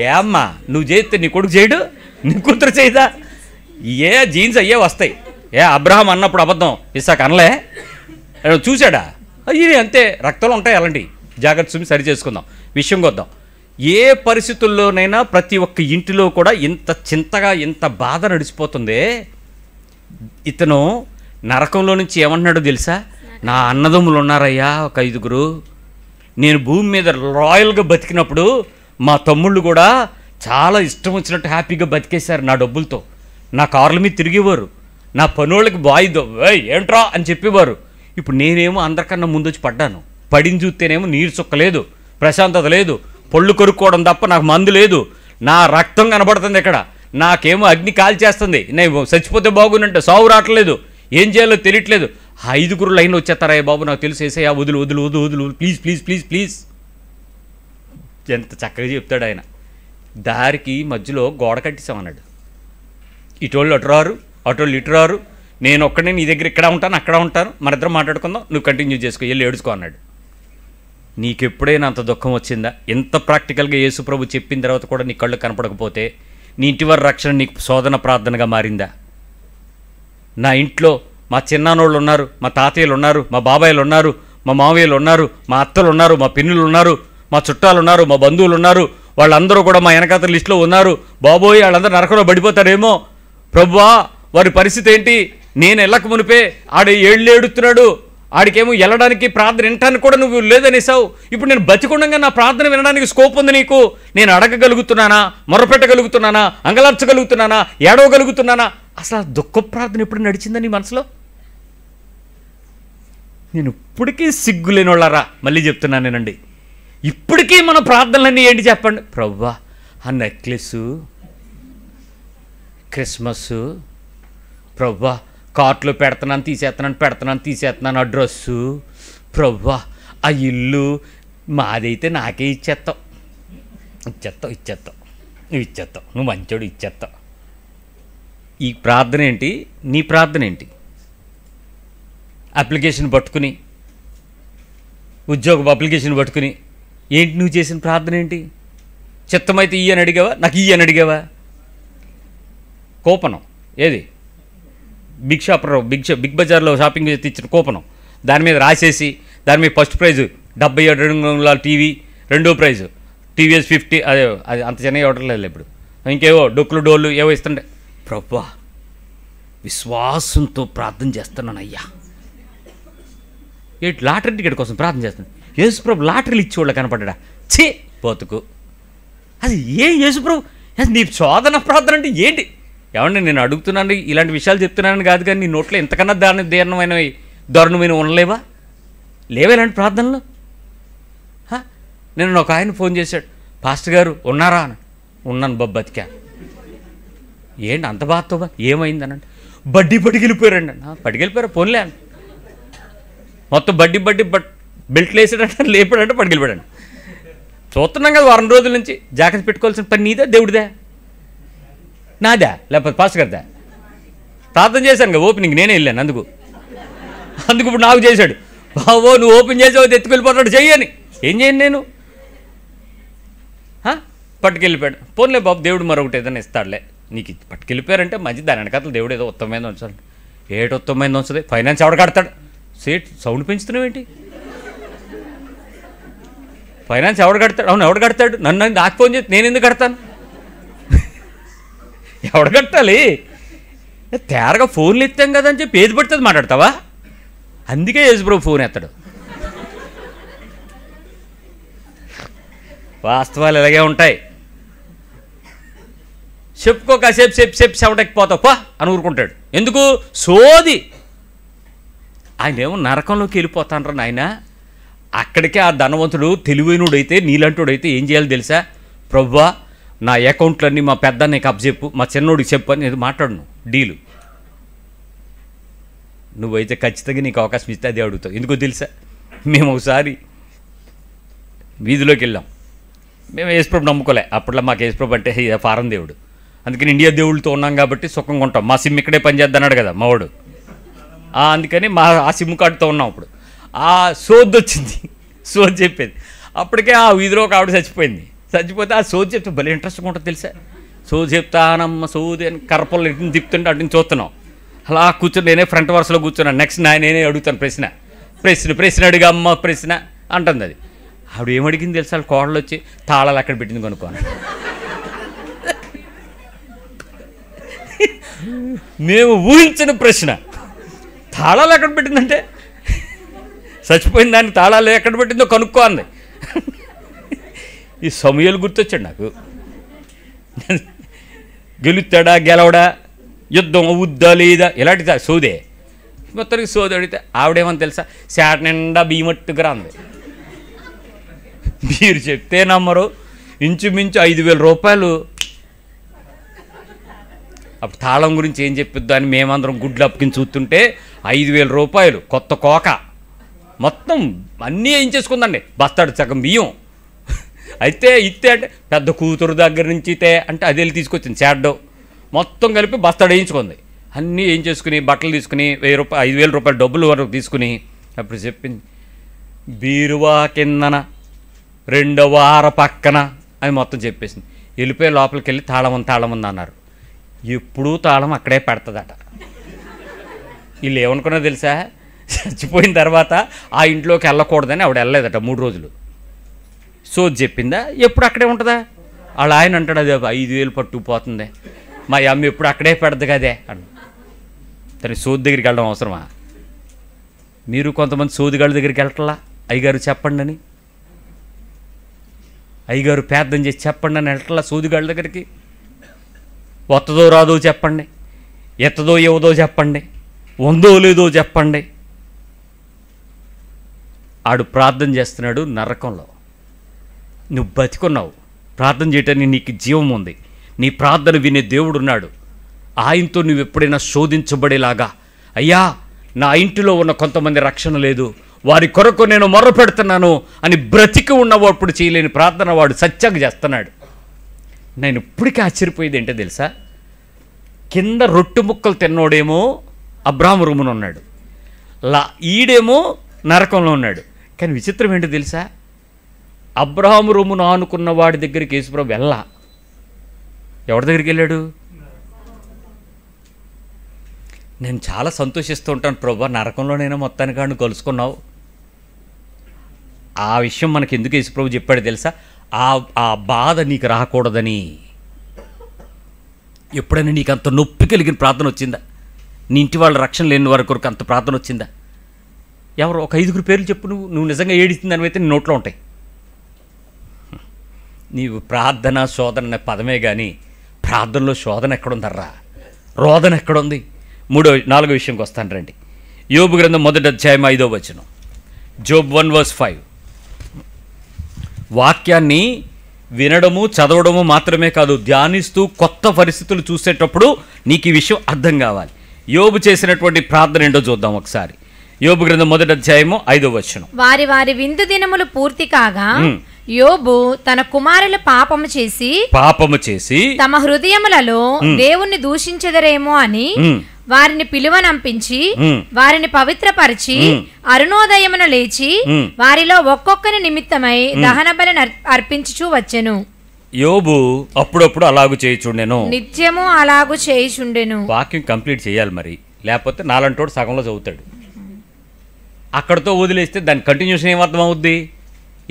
ఏ అమ్మా నువ్వు చేస్తే నీ కొడుకు చేయడు, నీ కూతురు చేయదా? ఏ జీన్స్ అయ్యే వస్తాయి. ఏ అబ్రహాం అన్నప్పుడు అబద్ధం ఇస్సాక్ అనలే, చూశాడా? ఇది అంతే, రక్తంలో ఉంటాయి అలాంటివి. జాగ్రత్త చూసి సరి చేసుకుందాం. విషయం కొద్దాం. ఏ పరిస్థితుల్లోనైనా ప్రతి ఒక్క ఇంటిలో కూడా ఇంత చింతగా, ఇంత బాధ నడిచిపోతుంది. ఇతను నరకంలో నుంచి ఏమంటున్నాడో తెలుసా? నా అన్నదమ్ములు ఉన్నారయ్యా ఒక 5గురు. నేను భూమి మీద రాయల్గా బతికినప్పుడు మా తమ్ముళ్ళు కూడా చాలా ఇష్టం వచ్చినట్టు హ్యాపీగా బతికేశారు నా డబ్బులతో. నా కార్ల మీద తిరిగేవారు, నా పనోళ్ళకి ఏంట్రా అని చెప్పేవారు. ఇప్పుడు నేనేమో అందరికన్నా ముందు వచ్చి పడ్డాను. పడిని చూస్తేనేమో నీరు చుక్కలేదు, ప్రశాంతత లేదు, పళ్ళు కొరుక్కోవడం తప్ప నాకు మందు లేదు. నా రక్తం కనబడుతుంది ఇక్కడ, నాకేమో అగ్ని కాల్చేస్తుంది. నేను చచ్చిపోతే బాగుందంటే సావు రావట్లేదు, ఏం చేయాలో తెలియట్లేదు. 5గురు లైన్లో వచ్చేస్తారా బాబు, నాకు తెలిసి వేసేయా, వదులు వదులు వదులు వదులు ప్లీజ్ ప్లీజ్ ప్లీజ్ ప్లీజ్. ఎంత చక్కగా చెప్తాడు ఆయన. దారికి మధ్యలో గోడ కట్టిస్తామన్నాడు. ఇటోళ్ళు అటు రారు, అటోళ్ళు ఇటు రారు, నేను ఒక్కడే నీ దగ్గర ఇక్కడ ఉంటాను, అక్కడ ఉంటాను, మరిద్దరం మాట్లాడుకుందాం, నువ్వు కంటిన్యూ చేసుకో, వెళ్ళి ఏడుచుకో అన్నాడు. నీకెప్పుడైనా అంత దుఃఖం వచ్చిందా? ఎంత ప్రాక్టికల్గా యేసు ప్రభు చెప్పిన తర్వాత కూడా నీ కళ్ళు కనపడకపోతే నీ ఇంటివారి రక్షణ నీకు శోధన ప్రార్థనగా మారిందా? నా ఇంట్లో మా చిన్నానోళ్ళు ఉన్నారు, మా తాతయ్యలు ఉన్నారు, మా బాబాయిలు ఉన్నారు, మా మావయ్యలు ఉన్నారు, మా అత్తలు ఉన్నారు, మా పిన్నులు ఉన్నారు, మా చుట్టాలు ఉన్నారు, మా బంధువులు ఉన్నారు, వాళ్ళందరూ కూడా మా వెనకాతల లిస్టులో ఉన్నారు. బాబోయ్ వాళ్ళందరూ నరకంలో పడిపోతారేమో ప్రభువా, వారి పరిస్థితి ఏంటి? నేను వెళ్ళక మునిపే ఆడు ఏడుతున్నాడు, ఆడికేమో వెళ్ళడానికి ప్రార్థన వినటానికి కూడా నువ్వు లేదనేసావు. ఇప్పుడు నేను బతికుండగా నా ప్రార్థన వినడానికి స్కోప్ ఉంది నీకు. నేను అడగగలుగుతున్నానా, మొరపెట్టగలుగుతున్నానా, అంగలార్చగలుగుతున్నానా, ఏడవగలుగుతున్నానా? అసలు ఆ దుఃఖ ప్రార్థన ఎప్పుడు నడిచిందా నీ మనసులో? నేను ఇప్పటికీ సిగ్గులేని వాళ్ళరా, మళ్ళీ చెప్తున్నాను నేనండి, ఇప్పటికీ మన ప్రార్థనలన్నీ ఏంటి చెప్పండి? ప్రభువా ఆ నెక్లెస్, క్రిస్మస్, ప్రభువా కార్ట్లో పెడుతున్నాను తీసేస్తున్నాను ఆ డ్రెస్సు, ప్రభువా ఆ ఇల్లు మాదైతే నాకే ఇచ్చేస్తావు, నువ్వు మంచోడు ఇచ్చేస్తావు. ఈ ప్రార్థన ఏంటి? నీ ప్రార్థన ఏంటి? అప్లికేషన్ పట్టుకుని, ఉద్యోగం అప్లికేషన్ పట్టుకుని, ఏంటి నువ్వు చేసిన ప్రార్థన ఏంటి? చిత్తమైతే ఇయ్యని అడిగావా? నాకు ఇయ్యని అడిగావా? కూపనం ఏది? బిగ్ బజార్లో షాపింగ్ చేసి ఇచ్చిన కూపనం, దాని మీద రాసేసి, దాని మీద ఫస్ట్ ప్రైజు 77 అంగుళాల టీవీ, రెండో ప్రైజు TVS 50. అదే అది అంత చిన్నగా ఇవ్వట్లేదు ఇప్పుడు, ఇంకేవో డొక్కులు డోళ్ళు ఏవో ఇస్తుండే. ప్రభువా, విశ్వాసంతో ప్రార్థన చేస్తున్నాను అయ్యా. ఏంటి లాటరీ టికెట్ కోసం ప్రార్థన చేస్తున్నాను? యేసుప్రభు లాటరీలు ఇచ్చేవాళ్ళు కనపడ్డా? ఛీ బతుకు. అది ఏ యేసుప్రభు, నీ శోధన ప్రార్థన అంటే ఏంటి? ఏమండి, నేను అడుగుతున్నాను, ఇలాంటి విషయాలు చెప్తున్నానని కాదు, కానీ నీ నోట్లో ఎంతకన్నా దారుణమైన ఉండలేవా? లేవా ఇలాంటి ప్రార్థనలు? నేను ఒక ఆయన ఫోన్ చేశాడు, పాస్టర్ గారు ఉన్నారా అని. ఉన్నాను బాబు, బతికా. ఏంటి అంత బాధతో ఏమైందనంటే, బడ్డీకి వెళ్ళిపోయారండి. పడికెళ్ళిపోయారా? పోన్లే అని మొత్తం బడ్డీ బెల్ట్లు వేసాడంటే, లేపాడంటే పడికెళ్ళిపోయాడు. చూస్తున్నాం కదా వారం రోజుల నుంచి. జాగ్రత్త పెట్టుకోవాల్సిన పని నీదా దేవుడిదా? నాదా లేకపోతే పాస్టర్ గారిదా? ప్రార్థన చేశాను కదా, ఓపెనింగ్ నేనే వెళ్ళాను. అందుకు ఇప్పుడు నాకు చేశాడు, బావో నువ్వు ఓపెన్ చేసావు ఎత్తుకెళ్ళిపోతాడు చెయ్యని. ఏం చేయను నేను? పట్టుకెళ్ళిపోయాడు. పోన్లే బాబు, దేవుడు మరొకటి ఏదైనా ఇస్తాడులే. నీకు పట్టుకెళ్ళిపోయారంటే మంచి, దాని వెనకాల దేవుడు ఏదో ఉత్తమమైన ఉంచాలి. ఏటి ఉత్తమమైన ఉంచదు? ఫైనాన్స్ ఎవడు కడతాడు? సౌండ్ పెంచుతున్నావు ఏంటి? ఫైనాన్స్ ఎవడు కడతాడు? అవును, ఎవడు కడతాడు? నాకు ఫోన్ చేసి నేను ఎందుకు కడతాను? ఎవడు కట్టాలి? తేరగా ఫోన్లు ఎత్తాం కదా అని చెప్పి ఏది పడుతుంది మాట్లాడతావా? అందుకే యేసుప్రభు ఫోన్ ఎత్తాడు. వాస్తవాలు ఇలాగే ఉంటాయి. చెప్పుకో కాసేపు చెప్పి చెవటెక్కిపోతావు పా అని ఊరుకుంటాడు. ఎందుకు? సోది. ఆయన ఏమో నరకంలోకి వెళ్ళిపోతానరా నాయన. అక్కడికే ఆ ధనవంతుడు తెలివైనడైతే, నీలాంటివాడైతే ఏం చేయాలి తెలుసా? ప్రభువా, నా అకౌంట్లన్నీ మా పెద్ద నీకు అప్పచెప్పు, మా చిన్నోడికి చెప్పు అని నేను మాట్లాడను. డీలు. నువ్వైతే ఖచ్చితంగా నీకు అవకాశం ఇస్తే అది అడుగుతావు. ఎందుకో తెలుసా? మేము ఒకసారి వీధిలోకి వెళ్ళాం. మేము యేసుప్రభు నమ్ముకోలే. అప్పట్లో మాకు యేసుప్రభు అంటే ఫారం దేవుడు. అందుకని ఇండియా దేవుళ్ళతో ఉన్నాం కాబట్టి సుఖంగా ఉంటాం. మా సిమ్ ఇక్కడే పనిచేద్దన్నాడు కదా మావాడు. అందుకని ఆ సిమ్ కార్డుతో ఉన్నాం. ఇప్పుడు ఆ సోది వచ్చింది, సోది చెప్పేది. అప్పటికే ఆ వీధిలో ఒక ఆవిడ చచ్చిపోతే ఆ సోది చెప్తే భలే ఇంట్రెస్ట్గా ఉంటుంది తెలుసా? సోది చెప్తానమ్మ సోది అని కర్రపొల్లు ఇటు తిప్పుతుంటే అటు చూస్తున్నాం. అలా కూర్చొని నేనే ఫ్రంట్ వరుసలో కూర్చున్నాను. నెక్స్ట్ నేనే అడుగుతాను ప్రశ్న అడిగా అమ్మ ప్రశ్న అంటుంది. అది ఆవిడ ఏమడిగింది తెలుసా? వాళ్ళ కోడలు వచ్చి తాళాలు అక్కడ పెట్టింది కొనుక్కోను. మేము ఊహించిన ప్రశ్న, తాళాలు ఎక్కడ పెట్టిందంటే, చచ్చిపోయిన దాన్ని తాళాలు ఎక్కడ పెట్టిందో కనుక్కో అంది. ఈ సమయాలు గుర్తొచ్చాడు నాకు. గెలుస్తాడా గెలవడా, యుద్ధం అవుద్దా లేదా, ఇలాంటి సోదే. మొత్తానికి సోది అడిగితే ఆవిడేమని తెలుసా? శాట నిండా బియ్యమట్టుగా అంది. మీరు చెప్తే నమ్మరు, ఇంచుమించు 5,000 రూపాయలు. అప్పుడు తాళం గురించి ఏం చెప్పిద్దా అని మేమందరం గుడ్లు అప్పుకిని చూస్తుంటే 5,000 రూపాయలు కొత్త కోక మొత్తం అన్నీ ఏం చేసుకుందండి. బస్తాడు సగం బియ్యం. అయితే ఇస్తే అంటే పెద్ద కూతురు దగ్గర నుంచి ఇతే అంటే అది వెళ్ళి తీసుకొచ్చింది. శాడ్డో మొత్తం కలిపి బస్తాడు వేయించుకుంది. అన్నీ ఏం చేసుకుని బట్టలు తీసుకుని 5,000 రూపాయలు డబ్బులు వరకు తీసుకుని అప్పుడు చెప్పింది, బీరువా కిందన 2వ వార పక్కన అని మొత్తం చెప్పేసింది. వెళ్ళిపోయి లోపలికి వెళ్ళి తాళం ఉంది అన్నారు. ఎప్పుడూ తాళం అక్కడే పెడతదట. వీళ్ళు ఏమనుకున్నా తెలుసా? చచ్చిపోయిన తర్వాత ఆ ఇంట్లోకి వెళ్ళకూడదని ఆవిడ వెళ్ళలేదట 3 రోజులు. సోది చెప్పిందా? ఎప్పుడు అక్కడే ఉంటుందా? వాళ్ళ ఆయన అంటాడు, అది 5,000 పట్టుకుపోతుంది, మా అమ్మ ఎప్పుడు అక్కడే పెడదు కదే అని. సరే, సోది దగ్గరికి వెళ్ళడం అవసరమా? మీరు కొంతమంది సోదిగాళ్ళ దగ్గరికి వెళ్ళట్లా? అయ్యగారు చెప్పండి అని, అయ్యగారు ప్రార్థన చేసి చెప్పండి అని వెళ్ళట్లా సోదిగాళ్ళ దగ్గరికి? వత్తదో రాదో చెప్పండి, ఎత్తదో ఇవ్వదో చెప్పండి, ఉందో లేదో చెప్పండి. ఆడు ప్రార్థన చేస్తున్నాడు నరకంలో. నువ్వు బతికున్నావు, ప్రార్థన చేయటానికి నీకు జీవం ఉంది, నీ ప్రార్థన వినే దేవుడు ఉన్నాడు. ఆయనతో నువ్వు ఎప్పుడైనా శోధించబడేలాగా, అయ్యా నా ఇంటిలో ఉన్న కొంతమంది రక్షణ లేదు, వారి కొరకు నేను మొర్ర పెడుతున్నాను అని బ్రతికి ఉన్నవాడు చేయలేని ప్రార్థన వాడు సత్యంగా చేస్తున్నాడు. నేను ఇప్పటికీ ఆశ్చర్యపోయేది ఏంటో తెలుసా? కింద రొట్టె ముక్కలు తిన్నోడేమో అబ్రాహాము రూమున ఉన్నాడు, ఈడేమో నరకంలో ఉన్నాడు. కానీ విచిత్రం ఏంటో తెలుసా, అబ్రహాము రొమ్మును ఆనుకున్న వాడి దగ్గరికి యేసుప్రభు వెళ్ళా. ఎవరి దగ్గరికి వెళ్ళాడు? నేను చాలా సంతోషిస్తూ ఉంటాను, ప్రభు నరకంలోనైనా మొత్తానికి కాడు కలుసుకున్నావు. ఆ విషయం మనకి ఎందుకు యేసుప్రభు చెప్పాడు తెలుసా? ఆ బాధ నీకు రాకూడదని. ఎప్పుడైనా నీకు అంత నొప్పి కలిగిన ప్రార్థన వచ్చిందా? నీ ఇంటి వాళ్ళ రక్షణ లేని వారి కొరకు అంత ప్రార్థన వచ్చిందా? ఎవరు ఒక 5 పేర్లు చెప్పు. నువ్వు నిజంగా ఏడిస్తుందని అయితే నీ నోట్లో ఉంటాయి. నీవు ప్రార్థన శోధన అనే పదమే కానీ ప్రార్థనలో శోధన ఎక్కడుందర్రా, రోదన ఎక్కడుంది? 4వ విషయంకి వస్తాను రండి. యోబు గ్రంథం 1వ అధ్యాయం 5వ వచనం. జోబ్ 1:5. వాక్యాన్ని వినడము చదవడము మాత్రమే కాదు, ధ్యానిస్తూ కొత్త పరిస్థితులు చూసేటప్పుడు నీకు ఈ విషయం అర్థం కావాలి. యోబు చేసినటువంటి ప్రార్థన ఏంటో చూద్దాం ఒకసారి. యోబు గ్రంథం 1వ అధ్యాయము 5వ వచనం. వారి వారి విందు దినములు పూర్తి కాగా యోబు తన కుమారులు పాపము చేసి తమ హృదయములలో దేవుణ్ణి దూషించెదరేమో అని వారిని పిలువనంపించి వారిని పవిత్రపరిచి అరుణోదయమున లేచి వారిలో ఒక్కొక్కరి నిమిత్తమై దహన బలిని అర్పించుచూ వచ్చెను. యోబు అప్పుడప్పుడు అలాగు చేయుచుండెను, నిత్యము అలాగు చేయుచుండెను. వాక్యం కంప్లీట్ చేయాలి మరి, లేకపోతే నాలంటోడు సగంలో చదువుతాడు. అక్కడతో వదిలేస్తే దాని కంటిన్యూషన్ ఏమర్థం అవుద్ది?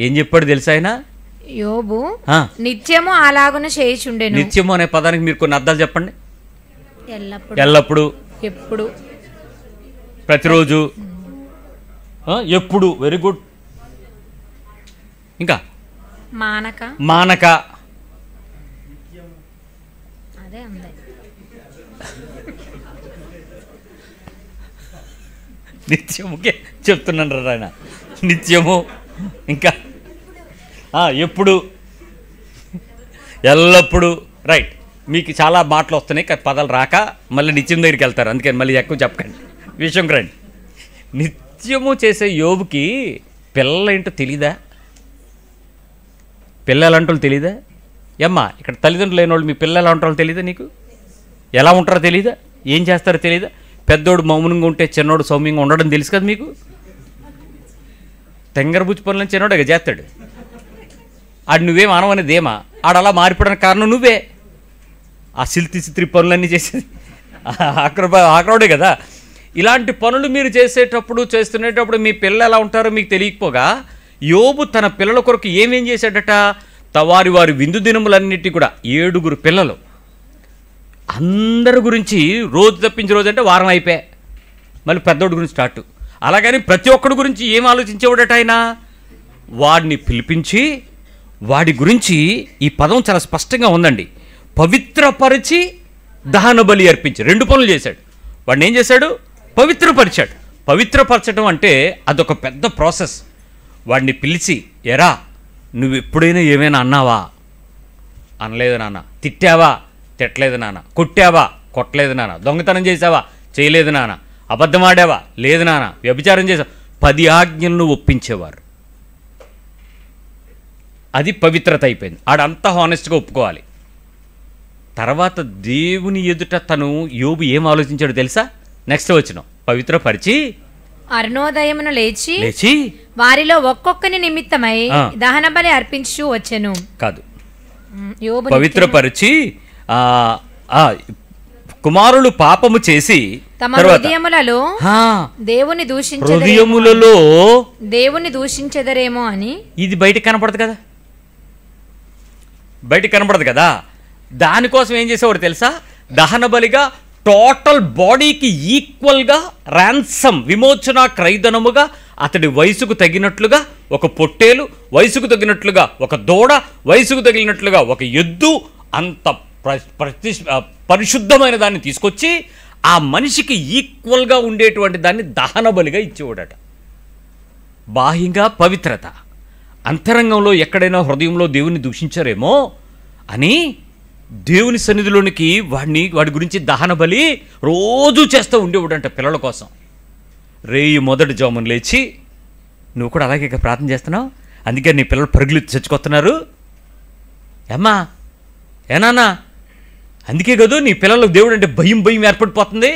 ఏం చెప్పాడు తెలుసా ఆయన? యోబు నిత్యము అలాగున చేయుచుండెను. నిత్యము అనే పదానికి మీరు కొన్ని అర్థాలు చెప్పండి. ఎల్లప్పుడు, ఎప్పుడు, ప్రతిరోజు, ఎప్పుడు. Very good. ఇంకా మానక. అదే ఉంది. నిత్యముకే చెప్తున్నాను రా ఆయన. నిత్యము, ఇంకా ఎప్పుడు, ఎల్లప్పుడు. రైట్. మీకు చాలా మాటలు వస్తున్నాయి కానీ పదాలు రాక మళ్ళీ నిత్యం దగ్గరికి వెళ్తారు, అందుకని మళ్ళీ ఎక్కువ చెప్పకండి. విషయంకి రండి. నిత్యము చేసే యోబుకి పిల్లలేంటో తెలీదా? పిల్లలంటూ తెలీదా? ఏమ్మా ఇక్కడ తల్లిదండ్రులు లేని వాళ్ళు మీ పిల్లలు ఎలా ఉంటారో తెలీదా? నీకు ఎలా ఉంటారో తెలీదా? ఏం చేస్తారో తెలీదా? పెద్దోడు మౌనంగా ఉంటే చిన్నోడు సౌమ్యంగా ఉండడం తెలుసు కదా మీకు. తెంగరబుచ్చి పనులను చిన్నోడుగా చేస్తాడు. ఆడు నువ్వేం అనవనేదేమా, ఆడు అలా మారిపోవడానికి కారణం నువ్వే. ఆ సిత్రి పనులన్నీ చేసేది ఆక్రోడే కదా. ఇలాంటి పనులు మీరు చేస్తునేటప్పుడు మీ పిల్లలు ఎలా ఉంటారో మీకు తెలియకపోగా యోబు తన పిల్లల కొరకు ఏమేం చేశాడట? వారి విందు దినములన్నిటి కూడా 7 పిల్లలు అందరి గురించి రోజు తప్పించి రోజు అంటే వారం అయిపోయా, మళ్ళీ పెద్దోడి గురించి స్టార్ట్. అలాగని ప్రతి ఒక్కడి గురించి ఏం ఆలోచించేవాడట ఆయన? వాడిని పిలిపించి వాడి గురించి ఈ పదం చాలా స్పష్టంగా ఉందండి. పవిత్రపరిచి దహన బలి అర్పించి 2 పనులు చేశాడు. వాడిని ఏం చేశాడు? పవిత్రపరిచాడు. పవిత్రపరచడం అంటే అదొక పెద్ద ప్రాసెస్. వాడిని పిలిచి, ఎరా నువ్వు ఎప్పుడైనా ఏమైనా అన్నావా? అనలేదు నాన్న. తిట్టావా? తిట్టలేదు నాన్న. కొట్టావా? కొట్టలేదు నాన్న. దొంగతనం చేసావా? చేయలేదు నాన్న. అబద్ధం ఆడావా? లేదు నాన్న. వ్యభిచారం చేసావా? 10 ఆజ్ఞలను ఒప్పించేవారు. అది పవిత్రత అయిపోయింది. ఆడంతా హానెస్ట్గా ఒప్పుకోవాలి. తర్వాత దేవుని ఎదుట తను యోబు ఏం ఆలోచించాడు తెలుసా? నెక్స్ట్ వచనం. పవిత్రపరిచి అరుణోదయమున లేచి వారిలో ఒక్కొక్కని నిమిత్తమై దహన బలి అర్పించు వచ్చెను. కాదు, పవిత్రపరిచి కుమారులు పాపము చేసి తమ హృదయములలో దేవుని దూషించెదరేమో అని. ఇది బయటికి కనపడదు కదా. దానికోసం ఏం చేసేవాడు తెలుసా? దహన బలిగా టోటల్ బాడీకి ఈక్వల్గా ర్యాన్సమ్, విమోచన క్రయధనముగా అతడి వయసుకు తగినట్లుగా ఒక పొట్టేలు, వయసుకు తగినట్లుగా ఒక దూడ, వయసుకు తగినట్లుగా ఒక ఎద్దు, అంత పరిశుద్ధమైన దాన్ని తీసుకొచ్చి ఆ మనిషికి ఈక్వల్గా ఉండేటువంటి దాన్ని దహన బలిగా ఇచ్చేవాడట. బాహ్యంగా పవిత్రత, అంతరంగంలో ఎక్కడైనా హృదయంలో దేవుని దూషించారేమో అని దేవుని సన్నిధిలోనికి వాడి గురించి దహన బలి రోజు చేస్తూ ఉండేవాడంట పిల్లల కోసం. రేయి మొదటి జామున లేచి, నువ్వు కూడా అలాగే ప్రార్థన చేస్తున్నావు, అందుకే నీ పిల్లలు పరుగులు చచ్చుకొస్తున్నారు ఏమ్మా, ఏనాన్నా, అందుకే కదా నీ పిల్లలకు దేవుడు అంటే భయం ఏర్పడిపోతుంది.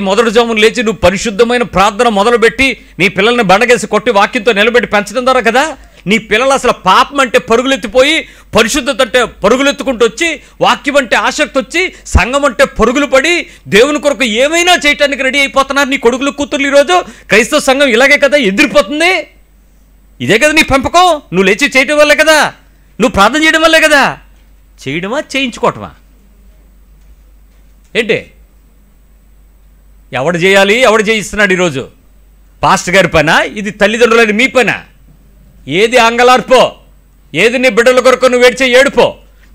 మొదటి జామున లేచి నువ్వు పరిశుద్ధమైన ప్రార్థన మొదలుపెట్టి నీ పిల్లల్ని బండగేసి కొట్టి వాక్యంతో నిలబెట్టి పెంచడం ద్వారా కదా నీ పిల్లలు అసలు పాపం అంటే పరుగులెత్తిపోయి, పరిశుద్ధత అంటే పరుగులెత్తుకుంటూ వచ్చి, వాక్యం అంటే ఆసక్తి వచ్చి, సంఘం అంటే పరుగులు పడి దేవుని కొరకు ఏమైనా చేయటానికి రెడీ అయిపోతున్నారు నీ కొడుకులు కూతుర్లు. ఈరోజు క్రైస్తవ సంఘం ఇలాగే కదా ఎదిరిపోతుంది. ఇదే కదా నీ పెంపకం. నువ్వు లేచి చేయటం వల్లే కదా, నువ్వు ప్రార్థన చేయడం వల్లే కదా. చేయడమా చేయించుకోవటమా ఏంటి? ఎవడు చేయాలి, ఎవడు చేయిస్తున్నాడు? ఈరోజు పాస్టర్ గారి పనా, ఇది తల్లిదండ్రులని మీ పనా? ఏది అంగలార్పో, ఏది నీ బిడ్డల కొరకు నువ్వు ఏడ్చే ఏడుపో.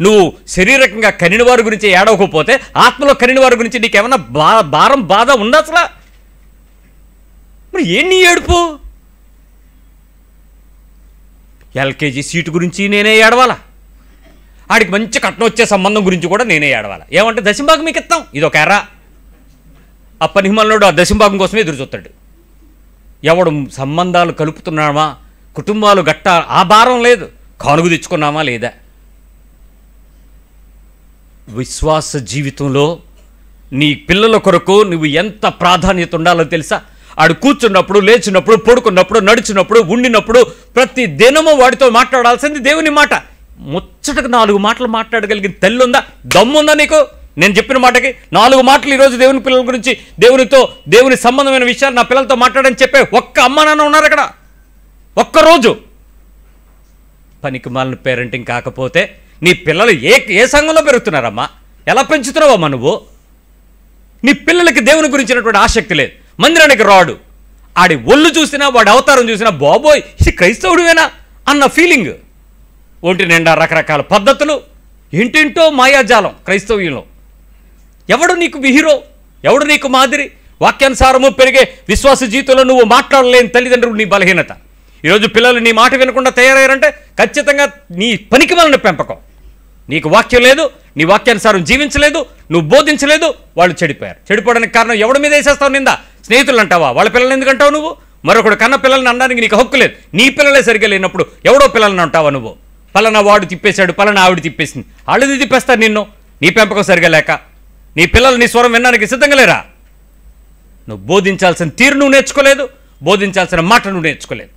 నువ్వు శరీరకంగా కనిన వారి గురించి ఏడవకపోతే ఆత్మలో కనిన వారి గురించి నీకేమన్నా భారం బాధ ఉందా అసలు? మరి ఏంటి ఏడుపు? ఎల్కేజీ సీటు గురించి నేనే ఏడవాలా? ఆడికి మంచి కట్నం వచ్చే సంబంధం గురించి కూడా నేనే ఏడవాలా? ఏమంటే దశంభాగం మీకు ఇస్తాం, ఇది ఒక ఎర్ర. ఆ పనిహిమల్లోడు ఆ దశంభాగం కోసమే ఎదురు చూస్తాడు. ఎవడు సంబంధాలు కలుపుతున్నామా, కుటుంబాలు గట్ట ఆ భారం లేదు. కానుగు తెచ్చుకున్నామా లేదా? విశ్వాస జీవితంలో నీ పిల్లల కొరకు నువ్వు ఎంత ప్రాధాన్యత ఉండాలో తెలుసా? ఆడు కూర్చున్నప్పుడు, లేచినప్పుడు, పడుకున్నప్పుడు, నడిచినప్పుడు, ఉండినప్పుడు ప్రతి దినము వాడితో మాట్లాడాల్సింది దేవుని మాట. ముచ్చటకు 4 మాటలు మాట్లాడగలిగిన తల్లి ఉందా? దమ్ముందా నీకు? నేను చెప్పిన మాటకి 4 మాటలు ఈరోజు దేవుని పిల్లల గురించి, దేవునితో, దేవుని సంబంధమైన విషయాలు నా పిల్లలతో మాట్లాడని చెప్పే ఒక్క అమ్మ నాన్న ఉన్నారు అక్కడ? ఒక్కరోజు పనికి మాలిన పేరెంటింగ్ కాకపోతే నీ పిల్లలు ఏ సంఘంలో పెరుగుతున్నారమ్మా? ఎలా పెంచుతున్నావమ్మా నువ్వు? నీ పిల్లలకి దేవుని గురించినటువంటి ఆసక్తి లేదు. మందిరానికి రాడు, ఆడి ఒళ్ళు చూసినా, వాడి అవతారం చూసినా, బాబోయ్ ఇది క్రైస్తవుడివేనా అన్న ఫీలింగ్. ఒంటి నిండా రకరకాల పద్ధతులు, ఏంటేంటో మాయాజాలం క్రైస్తవ్యంలో. ఎవడు నీకు హీరో? ఎవడు నీకు మాదిరి? వాక్యానుసారము పెరిగే విశ్వాస జీవితంలో నువ్వు మాట్లాడలేని తల్లిదండ్రులు నీ బలహీనత. ఈరోజు పిల్లలు నీ మాట వినకుండా తయారయ్యారంటే ఖచ్చితంగా నీ పనికి మాలిన పెంపకం. నీకు వాక్యం లేదు, నీ వాక్యానుసారం జీవించలేదు, నువ్వు బోధించలేదు, వాళ్ళు చెడిపోయారు. చెడిపోవడానికి కారణం ఎవడి మీద వేసేస్తావు నిందా? స్నేహితులు అంటావా? వాళ్ళ పిల్లల్ని ఎందుకు అంటావు నువ్వు? మరొకడు కన్న పిల్లల్ని అనడానికి నీకు హక్కు లేదు. నీ పిల్లలే సరిగ్గా లేనప్పుడు ఎవడో పిల్లల్ని అంటావా నువ్వు? పలానా వాడు తిప్పేశాడు, పలానా ఆవిడ తిప్పేసింది, వాళ్ళది తిప్పేస్తారు నిన్ను. నీ పెంపకం సరిగా లేక నీ పిల్లలు నీ స్వరం వినడానికి సిద్ధంగా లేరా? నువ్వు బోధించాల్సిన తీరు నువ్వు నేర్చుకోలేదు, బోధించాల్సిన మాట నువ్వు నేర్చుకోలేదు.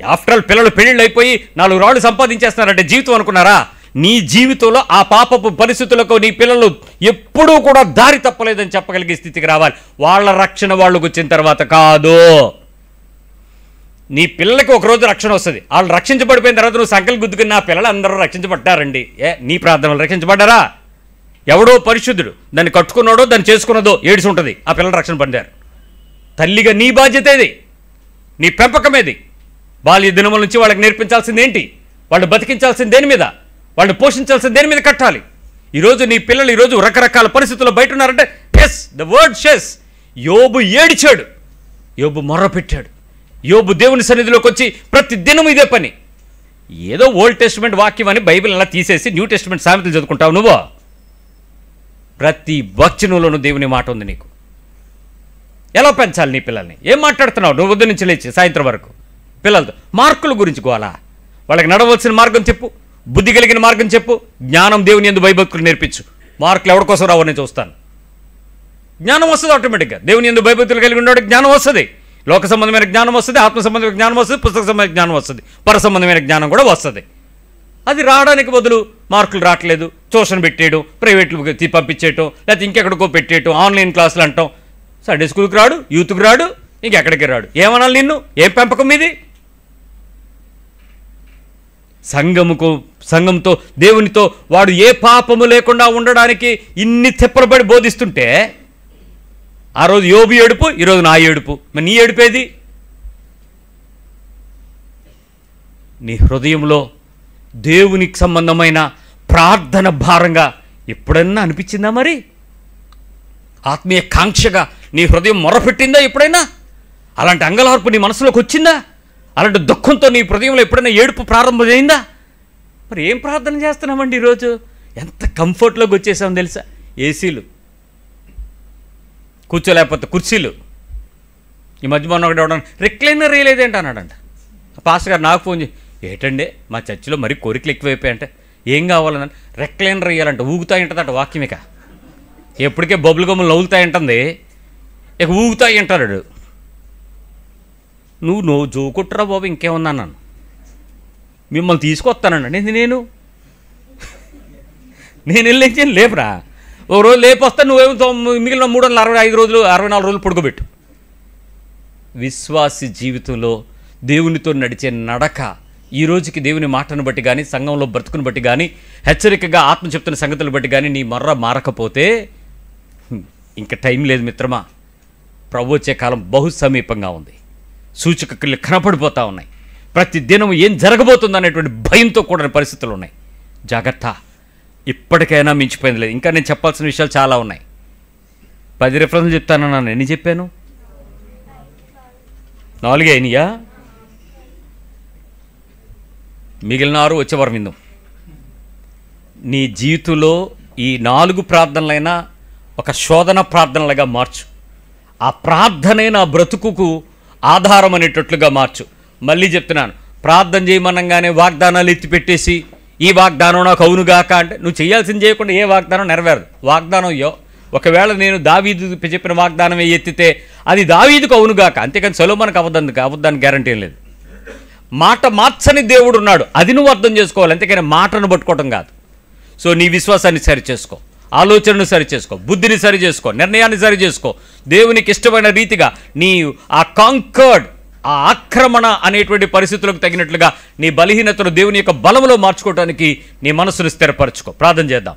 ఆఫ్టర్ ఆల్ పిల్లలు పెళ్ళిళ్ళు అయిపోయి 4 రాళ్ళు సంపాదించేస్తున్నారంటే జీవితం అనుకున్నారా? నీ జీవితంలో ఆ పాపపు పరిస్థితులకు నీ పిల్లలు ఎప్పుడూ కూడా దారి తప్పలేదని చెప్పగలిగే స్థితికి రావాలి. వాళ్ళ రక్షణ వాళ్ళకు వచ్చిన తర్వాత కాదు. నీ పిల్లలకి ఒకరోజు రక్షణ వస్తుంది. వాళ్ళు రక్షించబడిపోయిన తర్వాత నువ్వు సంకల్ గుద్దుకుని నా పిల్లలు అందరూ రక్షించబడ్డారండి. నీ ప్రార్థనలు రక్షించబడ్డారా? ఎవడో పరిశుద్ధుడు దాన్ని కట్టుకున్నాడో దాన్ని చేసుకున్నదో ఏడిసి ఉంటుంది, ఆ పిల్లలు రక్షణ పొందారు. తల్లిగా నీ బాధ్యత ఏది? నీ పెంపకమేది? బాల్య దినముల నుంచి వాళ్ళకి నేర్పించాల్సింది ఏంటి? వాళ్ళు బతికించాల్సింది దేని మీద? వాళ్ళు పోషించాల్సింది దేని మీద కట్టాలి? ఈరోజు నీ పిల్లలు ఈరోజు రకరకాల పరిస్థితుల్లో బయట ఉన్నారంటే ఎస్, ద వర్డ్ షెస్. యోబు ఏడిచాడు, యోబు మొర్ర పెట్టాడు. యోబు దేవుని సన్నిధిలోకి వచ్చి ప్రతి దినం ఇదే పని. ఏదో ఓల్డ్ టెస్టిమెంట్ వాక్యం అని బైబిల్ అలా తీసేసి న్యూ టెస్టిమెంట్ సామెతలు చదువుకుంటావు నువ్వు. ప్రతి వచనంలోనూ దేవుని మాట ఉంది నీకు. ఎలా పెంచాలి నీ పిల్లల్ని? ఏం మాట్లాడుతున్నావు నువ్వు ఉదయం నుంచి లేచి సాయంత్రం వరకు పిల్లలతో? మార్కుల గురించి గోలా? వాళ్ళకి నడవలసిన మార్గం చెప్పు, బుద్ధి కలిగిన మార్గం చెప్పు, జ్ఞానం దేవుని యందు భయభక్తులు నేర్పించు. మార్కులు ఎవరి కోసం రావని చూస్తాను. జ్ఞానం వస్తుంది ఆటోమేటిక్గా. దేవుని యందు భయభక్తులు కలిగి ఉండేవాడికి జ్ఞానం వస్తుంది. లోక సంబంధమైన జ్ఞానం వస్తుంది, ఆత్మ సంబంధమైన జ్ఞానం వస్తుంది, పుస్తక సంబంధమైన జ్ఞానం వస్తుంది, పర సంబంధమైన జ్ఞానం కూడా వస్తుంది. అది రావడానికి బదులు మార్కులు రావట్లేదు, ట్యూషన్ పెట్టేయడం, ప్రైవేట్లు పంపించేయటం, లేకపోతే ఇంకెక్కడికో పెట్టేయటం, ఆన్లైన్ క్లాసులు అంటాం. సండే స్కూల్కి రాడు, యూత్కి రాడు, ఇంకెక్కడికి రాడు. ఏమనాలి నిన్ను? ఏం పెంపకం ఇది? సంఘంతో దేవునితో వాడు ఏ పాపము లేకుండా ఉండడానికి ఇన్ని తిప్పలబడి బోధిస్తుంటే ఆ రోజు యోబు ఏడుపు, ఈరోజు నా ఏడుపు. మరి నీ ఏడుపేది? నీ హృదయంలో దేవునికి సంబంధమైన ప్రార్థన భారంగా ఎప్పుడైనా అనిపించిందా? మరి ఆత్మీయ కాంక్షగా నీ హృదయం మొరపెట్టిందా ఎప్పుడైనా? అలాంటి అంగలార్పు నీ మనసులోకి వచ్చిందా? అలాంటి దుఃఖంతో నీ హృదయంలో ఎప్పుడైనా ఏడుపు ప్రారంభమైందా? మరి ఏం ప్రార్థన చేస్తున్నామండి ఈరోజు? ఎంత కంఫర్ట్లోకి వచ్చేసామో తెలుసా? ఏసీలు, కూర్చోలేకపోతే కుర్చీలు. ఈ మధ్య మొన్న ఒకటి ఎవడన్నా రిక్లైనర్ వేయలేదేంటి అన్నాడంట. పాస్టర్ గారు నాకు ఫోన్ చేసి, ఏటండి మా చర్చిలో మరీ కోరికలు ఎక్కువైపోయాయంటే ఏం కావాలని, రెక్లైనర్ వేయాలంట. ఊగుతాయి ఉంటుందంట వాక్యమిక. ఎప్పటికే బొబ్బులు గమ్ములు నవ్వులుతాయి ఉంటుంది. ఇక ఊగుతాయి అంటాడు. నువ్వు జోకొట్టురా బాబు, ఇంకేమన్నా నన్ను మిమ్మల్ని తీసుకొస్తానండి. నేను వెళ్ళి లేపురా, ఓ రోజు లేపొస్తా, నువ్వేమో మిగిలిన 365 రోజులు 64 రోజులు పడుకోబెట్టు. విశ్వాసి జీవితంలో దేవునితో నడిచే నడక ఈ రోజుకి దేవుని మాటను బట్టి కానీ, సంఘంలో బ్రతుకుని బట్టి కానీ, హెచ్చరికగా ఆత్మ చెప్తున్న సంగతులు బట్టి కానీ నీ మర్ర మారకపోతే ఇంకా టైం లేదు మిత్రమా. ప్రభు వచ్చే కాలం బహు సమీపంగా ఉంది. సూచక క్రియలు కనపడిపోతూ ఉన్నాయి. ప్రతి దినం ఏం జరగబోతుంది అనేటువంటి భయంతో కూడిన పరిస్థితులు ఉన్నాయి. జాగ్రత్త, ఇప్పటికైనా మించిపోయింది లేదు. ఇంకా నేను చెప్పాల్సిన విషయాలు చాలా ఉన్నాయి. 10 రెఫరెన్స్లు చెప్తానన్నాను. ఎన్ని చెప్పాను? 4 అయినాయా? మిగిలిన 6 వచ్చే వారం విందాం. నీ జీవితంలో ఈ 4 ప్రార్థనలైనా ఒక శోధన ప్రార్థనలుగా మార్చు. ఆ ప్రార్థనే నా బ్రతుకుకు ఆధారం అనేటట్లుగా మార్చు. మళ్ళీ చెప్తున్నాను, ప్రార్థన చేయమనంగానే వాగ్దానాలు ఎత్తిపెట్టేసి ఈ వాగ్దానం నాకు అవునుగాక అంటే నువ్వు చేయాల్సింది చేయకుండా ఏ వాగ్దానం నెరవేరదు. వాగ్దానం ఒకవేళ నేను దావీదు చెప్పిన వాగ్దానమే ఎత్తితే అది దావీదుకు అవునుగాక, అంతేకాని సొలొమోనుకు అబద్ధానికి గ్యారంటీ ఏం లేదు. మాట మార్చని దేవుడు ఉన్నాడు, అది నువ్వు అర్థం చేసుకోవాలి, అంతేకాని మాటను పట్టుకోవటం కాదు. సో నీ విశ్వాసాన్ని సరిచేసుకో, ఆలోచనను సరిచేసుకో, బుద్ధిని సరిచేసుకో, నిర్ణయాన్ని సరిచేసుకో. దేవునికి ఇష్టమైన రీతిగా నీ ఆ కాంకర్డ్, ఆ ఆక్రమణ అనేటువంటి పరిస్థితులకు తగినట్లుగా నీ బలహీనతను దేవుని యొక్క బలములో మార్చుకోవడానికి నీ మనసును స్థిరపరచుకో. ప్రార్థన చేద్దాం.